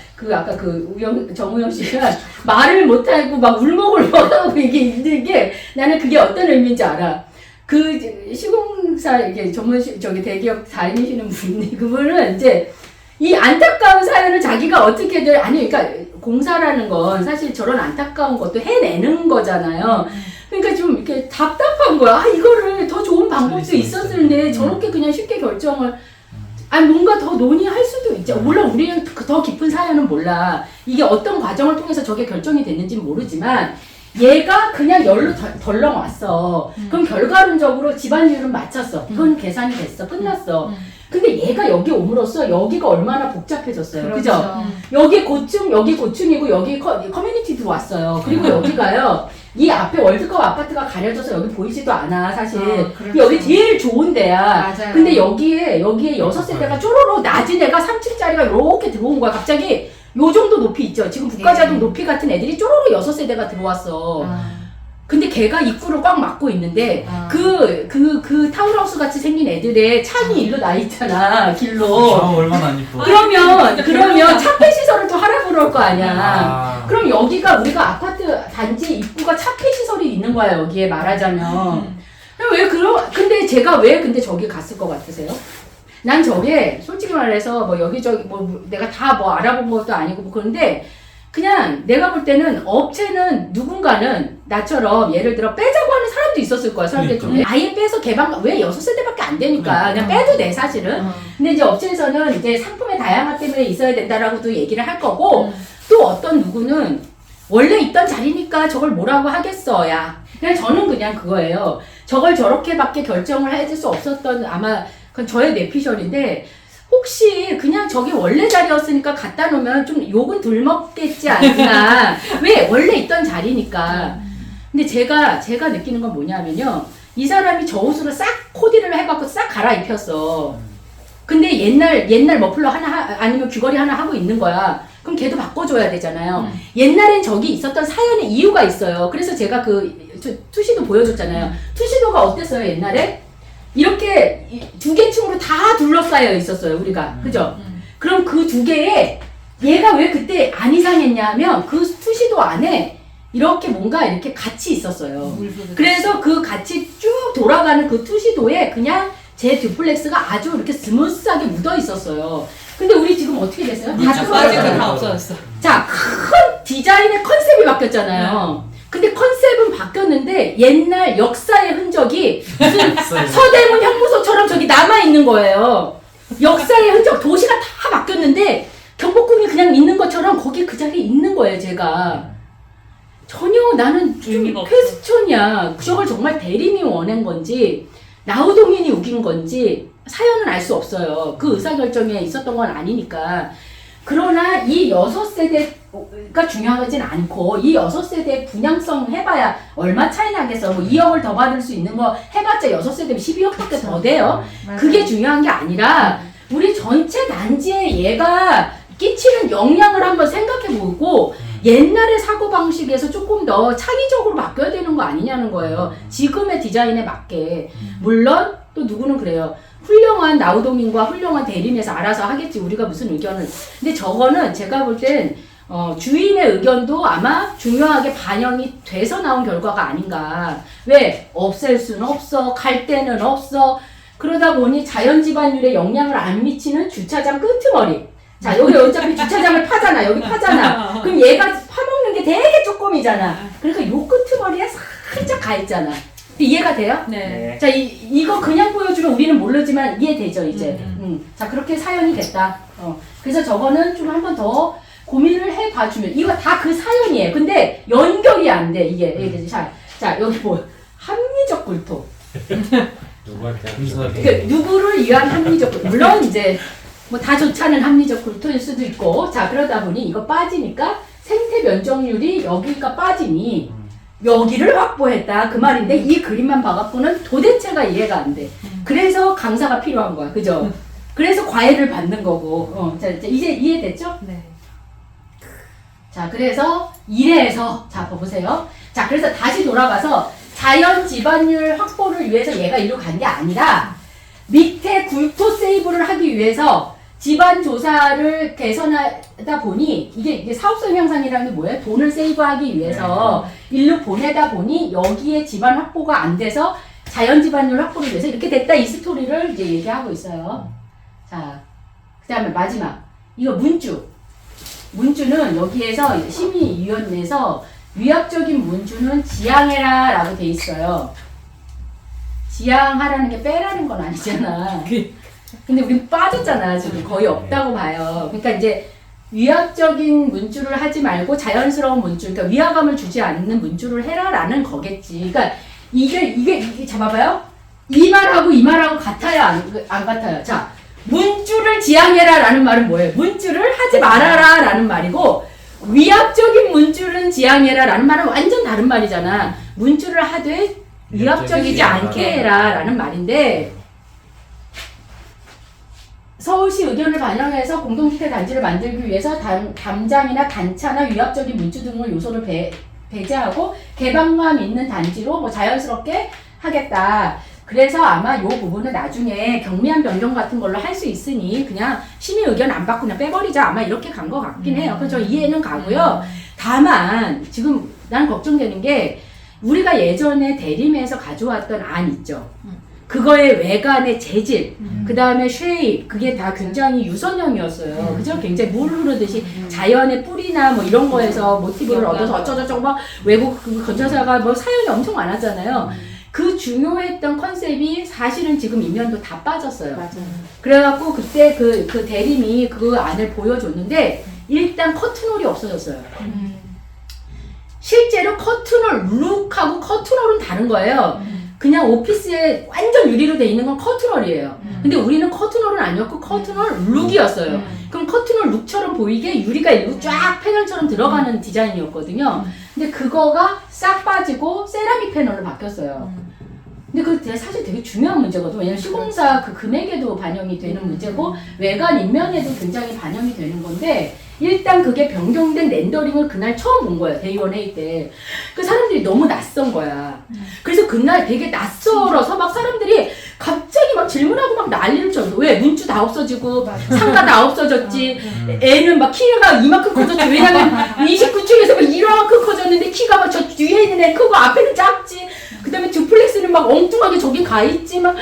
정우영 씨가 말을 못하고 막 울먹울먹하고 이게 힘든 게 나는 그게 어떤 의미인지 알아. 그 시공사 이게 저기 대기업 다니시는 분이 그분은 이제 이 안타까운 사연을 자기가 어떻게든 그러니까 공사라는 건 사실 저런 안타까운 것도 해내는 거잖아요. 그러니까 좀 이렇게 답답한 거야. 이거를 더 좋은 방법도 있었는데 저렇게 그냥 쉽게 결정을 뭔가 더 논의할 수도 있죠. 물론 우리는 더 깊은 사연은 몰라. 이게 어떤 과정을 통해서 저게 결정이 됐는지는 모르지만 얘가 그냥 열로 덜렁 왔어. 그럼 결과론적으로 집안일은 마쳤어. 그건 계산이 됐어. 끝났어. 근데 얘가 여기 옴으로써 여기가 얼마나 복잡해졌어요. 그죠? 여기 고층, 여기 고층이고 여기 커뮤니티 들어왔어요. 그리고 여기가요. 이 앞에 월드컵 아파트가 가려져서 여기 보이지도 않아, 사실. 그렇죠. 여기 제일 좋은 데야. 맞아요. 근데 여기에 6세대가 쪼로로 낮은 애가 3층짜리가 이렇게 들어온 거야. 갑자기 요 정도 높이 있죠. 지금 북가자동 높이 같은 애들이 쪼로로 6세대가 들어왔어. 근데 걔가 입구를 꽉 막고 있는데 그 타운하우스 같이 생긴 애들의 창이 일로 나 있잖아, 길로. 얼마나 안 이뻐. 그러면 차폐 시설을 또 하라 그럴 거 아니야. 아. 그럼 여기가 우리가 아파트 단지 입구가 차폐 시설이 있는 거야, 여기에 말하자면. 근데 제가 왜 근데 저기 갔을 것 같으세요? 난 저게 솔직히 말해서 뭐 여기저기 뭐 내가 다 뭐 알아본 것도 아니고 뭐 그런데 그냥 내가 볼 때는 업체는 누군가는 나처럼 예를 들어 빼자고 하는 사람도 있었을 거야, 사람들 중에. 아예 빼서 개방, 왜 6세대밖에 안 되니까 그냥 빼도 돼, 사실은. 근데 이제 업체에서는 이제 상품의 다양화 때문에 있어야 된다라고도 얘기를 할 거고 또 어떤 누구는 원래 있던 자리니까 저걸 뭐라고 하겠어, 야. 그냥 저는 그냥 그거예요. 저걸 저렇게밖에 결정을 해줄 수 없었던 아마 그건 저의 뇌피셜인데 혹시 그냥 저게 원래 자리였으니까 갖다 놓으면 좀 욕은 덜 먹겠지 않나. 왜? 원래 있던 자리니까. 근데 제가 느끼는 건 뭐냐면요. 이 사람이 저 옷으로 싹 코디를 해갖고 싹 갈아입혔어. 근데 옛날 머플러 하나 아니면 귀걸이 하나 하고 있는 거야. 그럼 걔도 바꿔줘야 되잖아요. 옛날엔 저기 있었던 사연의 이유가 있어요. 그래서 제가 투시도 보여줬잖아요. 투시도가 어땠어요, 옛날에? 이렇게 2개 층으로 다 둘러싸여 있었어요, 우리가. 그죠? 그럼 그 2개에 얘가 왜 그때 안 이상했냐 하면 그 투시도 안에 이렇게 뭔가 이렇게 같이 있었어요. 그래서 그 같이 쭉 돌아가는 그 투시도에 그냥 제 듀플렉스가 아주 이렇게 스무스하게 묻어 있었어요. 근데 우리 지금 어떻게 됐어요? 다 빠지고 뚫어졌잖아요. 다 없어졌어. 자, 큰 디자인의 컨셉이 바뀌었잖아요. 근데 컨셉은 바뀌었는데 옛날 역사의 흔적이 무슨 서대문 형무소처럼 저기 남아있는 거예요. 역사의 흔적, 도시가 다 바뀌었는데 경복궁이 그냥 있는 것처럼 거기 그 자리에 있는 거예요, 제가. 전혀 나는 좀 퀘스천이야. 저걸 정말 대림이 원한 건지 나우동인이 우긴 건지 사연은 알 수 없어요. 그 의사결정에 있었던 건 아니니까. 그러나 이 6세대가 중요하진 않고 이 6세대 분양성 해봐야 얼마 차이 나겠어. 뭐 2억을 더 받을 수 있는 거 해봤자 6세대면 12억밖에 더 돼요. 그게 중요한 게 아니라 우리 전체 단지에 얘가 끼치는 영향을 한번 생각해보고 옛날의 사고방식에서 조금 더 창의적으로 바뀌어야 되는 거 아니냐는 거예요. 지금의 디자인에 맞게. 물론 또 누구는 그래요. 훌륭한 나우동인과 훌륭한 대림에서 알아서 하겠지, 우리가 무슨 의견을. 근데 저거는 제가 볼 땐 주인의 의견도 아마 중요하게 반영이 돼서 나온 결과가 아닌가. 왜? 없앨 수는 없어. 갈 데는 없어. 그러다 보니 자연 집안율에 영향을 안 미치는 주차장 끄트머리. 자, 여기 어차피 주차장을 파잖아. 여기 파잖아. 그럼 얘가 파먹는 게 되게 조금이잖아. 그러니까 요 끄트머리에 살짝 가 있잖아. 이해가 돼요? 네. 자, 이거 그냥 보여주면 우리는 모르지만 이해되죠, 이제. 자, 그렇게 사연이 됐다. 그래서 저거는 좀 한 번 더 고민을 해 봐주면 이거 다 그 사연이에요. 근데 연결이 안 돼 이게. 자 여기 뭐 합리적 굴토. 누구한테 그러니까 누구를 위한 합리적 굴토. 물론 이제 뭐 다 좋지 않은 합리적 굴토일 수도 있고. 자 그러다 보니 이거 빠지니까 생태 면적률이 여기가 빠지니 여기를 확보했다 그 말인데 이 그림만 봐갖고는 도대체가 이해가 안 돼. 그래서 강사가 필요한 거야, 그죠? 그래서 과외를 받는 거고. 자 이제 이해됐죠? 네. 자 그래서 이래서 자 보세요. 자 그래서 다시 돌아가서 자연 지반율 확보를 위해서 얘가 이리로 간 게 아니라 밑에 굴토 세이브를 하기 위해서 지반 조사를 개선하다 보니 이게 사업성 향상이라는 게 뭐예요? 돈을 세이브하기 위해서 일로 보내다 보니 여기에 지반 확보가 안 돼서 자연 지반율 확보를 위해서 이렇게 됐다 이 스토리를 이제 얘기하고 있어요. 자 그다음에 마지막 이거 문주는 여기에서 심의위원회에서 위압적인 문주는 지양해라 라고 돼 있어요. 지양하라는 게 빼라는 건 아니잖아. 근데 우린 빠졌잖아. 지금 거의 없다고 봐요. 그러니까 이제 위압적인 문주를 하지 말고 자연스러운 문주, 그러니까 위화감을 주지 않는 문주를 해라라는 거겠지. 그러니까 이게 잡아봐요. 이 말하고 같아요, 안 같아요? 자, 문주를 지향해라라는 말은 뭐예요? 문주를 하지 말아라라는 말이고 위압적인 문주는 지향해라라는 말은 완전 다른 말이잖아. 문주를 하되 위압적이지 않게 해라라는 말인데. 서울시 의견을 반영해서 공동주택 단지를 만들기 위해서 담장이나 단차나 위압적인 문주 등의 요소를 배제하고 개방감 있는 단지로 뭐 자연스럽게 하겠다. 그래서 아마 이 부분은 나중에 경미한 변경 같은 걸로 할 수 있으니 그냥 심의 의견 안 받고 그냥 빼버리자. 아마 이렇게 간 것 같긴 해요. 그래서 저 이해는 가고요. 다만 지금 난 걱정되는 게 우리가 예전에 대림에서 가져왔던 안 있죠. 그거의 외관의 재질, 그 다음에 쉐입, 그게 다 굉장히 유선형이었어요. 그죠? 굉장히 물 흐르듯이 자연의 뿌리나 뭐 이런 거에서 모티브를 얻어서 어쩌고저쩌고 막 외국 그 건설사가 뭐 사연이 엄청 많았잖아요. 그 중요했던 컨셉이 사실은 지금 이면도 다 빠졌어요. 맞아요. 그래갖고 그때 그 대림이 그 안을 보여줬는데 일단 커튼홀이 없어졌어요. 실제로 커튼홀 룩하고 커튼홀은 다른 거예요. 그냥 오피스에 완전 유리로 돼 있는 건 커튼홀이에요. 근데 우리는 커튼홀은 아니었고 커튼홀 룩이었어요. 그럼 커튼홀 룩처럼 보이게 유리가 일로 쫙 패널처럼 들어가는 디자인이었거든요. 근데 그거가 싹 빠지고 세라믹 패널로 바뀌었어요. 근데 그게 사실 되게 중요한 문제거든요. 왜냐면 시공사 그 금액에도 반영이 되는 문제고 외관 인면에도 굉장히 반영이 되는 건데 일단 그게 변경된 렌더링을 그날 처음 본 거예요. 데이원 회의 때. 그 사람들이 너무 낯선 거야. 그래서 그날 되게 낯설어서 막 사람들이 갑자기 막 질문하고 막 난리를 쳐. 왜? 문주 다 없어지고 상가 다 없어졌지. 애는 막 키가 이만큼 커졌지. 왜냐면 29층에서 막 이만큼 커졌는데 키가 막 저 뒤에 있는 애 크고 앞에는 작지. 그 다음에 듀플렉스는 막 엉뚱하게 저기 가 있지. 막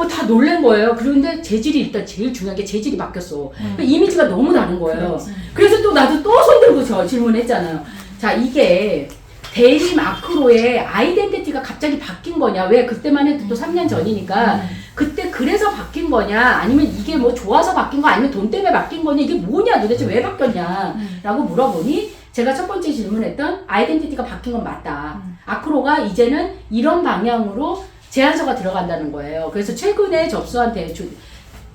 다 놀란 거예요. 그런데 재질이 일단 제일 중요한 게 재질이 바뀌었어. 이미지가 너무 다른 거예요. 그래서 또 나도 또 손들고 저 질문했잖아요. 자, 이게 대림 아크로의 아이덴티티가 갑자기 바뀐 거냐? 왜 그때만 해도 또 3년 전이니까 그때 그래서 바뀐 거냐? 아니면 이게 뭐 좋아서 바뀐 거 아니면 돈 때문에 바뀐 거냐? 이게 뭐냐? 도대체 왜 바뀌었냐? 라고 물어보니 제가 첫 번째 질문했던 아이덴티티가 바뀐 건 맞다. 아크로가 이제는 이런 방향으로 제안서가 들어간다는 거예요. 그래서 최근에 접수한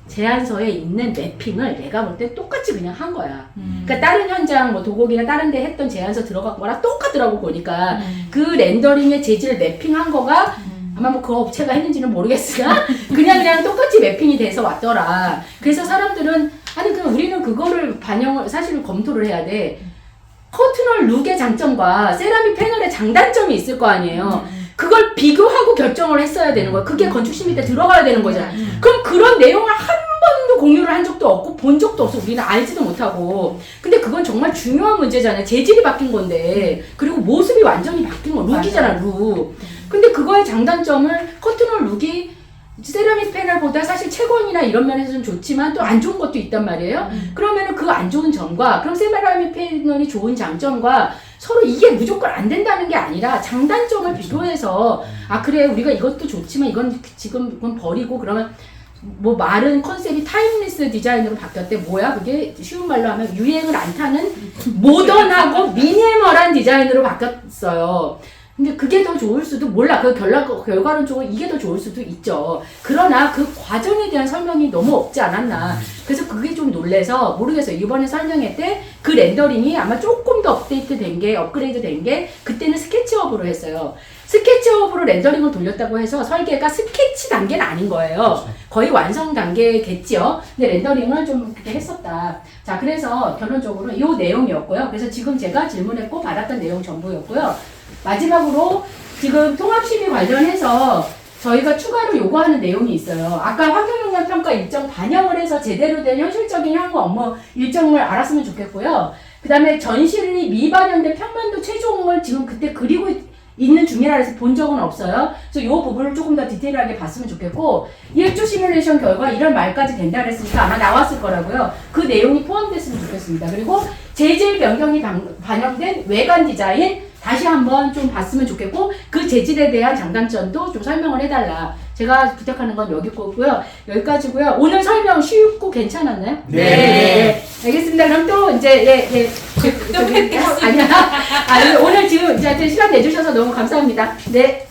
제안서에 있는 매핑을 내가 볼 때 똑같이 그냥 한 거야. 그러니까 다른 현장 뭐 도곡이나 다른 데 했던 제안서 들어간 거랑 똑같더라고 보니까 그 렌더링의 재질을 매핑한 거가 아마 뭐 그 업체가 했는지는 모르겠으나 그냥 똑같이 매핑이 돼서 왔더라. 그래서 사람들은 아니 그럼 우리는 그거를 반영을 사실 검토를 해야 돼. 커튼홀 룩의 장점과 세라믹 패널의 장단점이 있을 거 아니에요. 그걸 비교하고 결정을 했어야 되는 거야. 그게 건축 심의 때 들어가야 되는 거잖아. 그럼 그런 내용을 한 번도 공유를 한 적도 없고 본 적도 없어. 우리는 알지도 못하고. 근데 그건 정말 중요한 문제잖아요. 재질이 바뀐 건데 그리고 모습이 완전히 바뀐 거. 룩이잖아, 룩. 근데 그거의 장단점을 커튼홀 룩이 세라믹 패널보다 사실 채권이나 이런 면에서는 좋지만 또 안 좋은 것도 있단 말이에요. 그러면은 그 안 좋은 점과 그럼 세라믹 패널이 좋은 장점과 서로 이게 무조건 안 된다는 게 아니라 장단점을 비교해서 아 그래 우리가 이것도 좋지만 이건 지금 이건 버리고 그러면 뭐 말은 컨셉이 타임리스 디자인으로 바뀌었대. 뭐야 그게? 쉬운 말로 하면 유행을 안 타는 모던하고 미니멀한 디자인으로 바뀌었어요. 근데 그게 더 좋을 수도 몰라. 그 결과론적으로 이게 더 좋을 수도 있죠. 그러나 그 과정에 대한 설명이 너무 없지 않았나. 그래서 그게 좀 놀래서 모르겠어요. 이번에 설명회 때 그 렌더링이 아마 조금 더 업그레이드 된 게 그때는 스케치업으로 했어요. 스케치업으로 렌더링을 돌렸다고 해서 설계가 스케치 단계는 아닌 거예요. 거의 완성 단계겠지요. 근데 렌더링을 좀 그렇게 했었다. 자, 그래서 결론적으로 이 내용이었고요. 그래서 지금 제가 질문했고 받았던 내용 전부였고요. 마지막으로 지금 통합심의 관련해서 저희가 추가로 요구하는 내용이 있어요. 아까 환경영향 평가 일정 반영을 해서 제대로 된 현실적인 향후 업무 일정을 알았으면 좋겠고요. 그 다음에 전실이 미반영된 평면도 최종을 지금 그때 그리고 있는 중이라 해서 본 적은 없어요. 그래서 이 부분을 조금 더 디테일하게 봤으면 좋겠고, 1주 시뮬레이션 결과 1월 말까지 된다 그랬으니까 아마 나왔을 거라고요. 그 내용이 포함됐으면 좋겠습니다. 그리고 재질 변경이 반영된 외관 디자인 다시 한번 좀 봤으면 좋겠고, 그 재질에 대한 장단점도 좀 설명을 해달라. 제가 부탁하는 건 여기 거고요. 여기까지고요. 오늘 설명 쉽고 괜찮았나요? 네. 알겠습니다. 그럼 또 이제 아니야. 오늘 지금 이제 시간 내주셔서 너무 감사합니다. 네.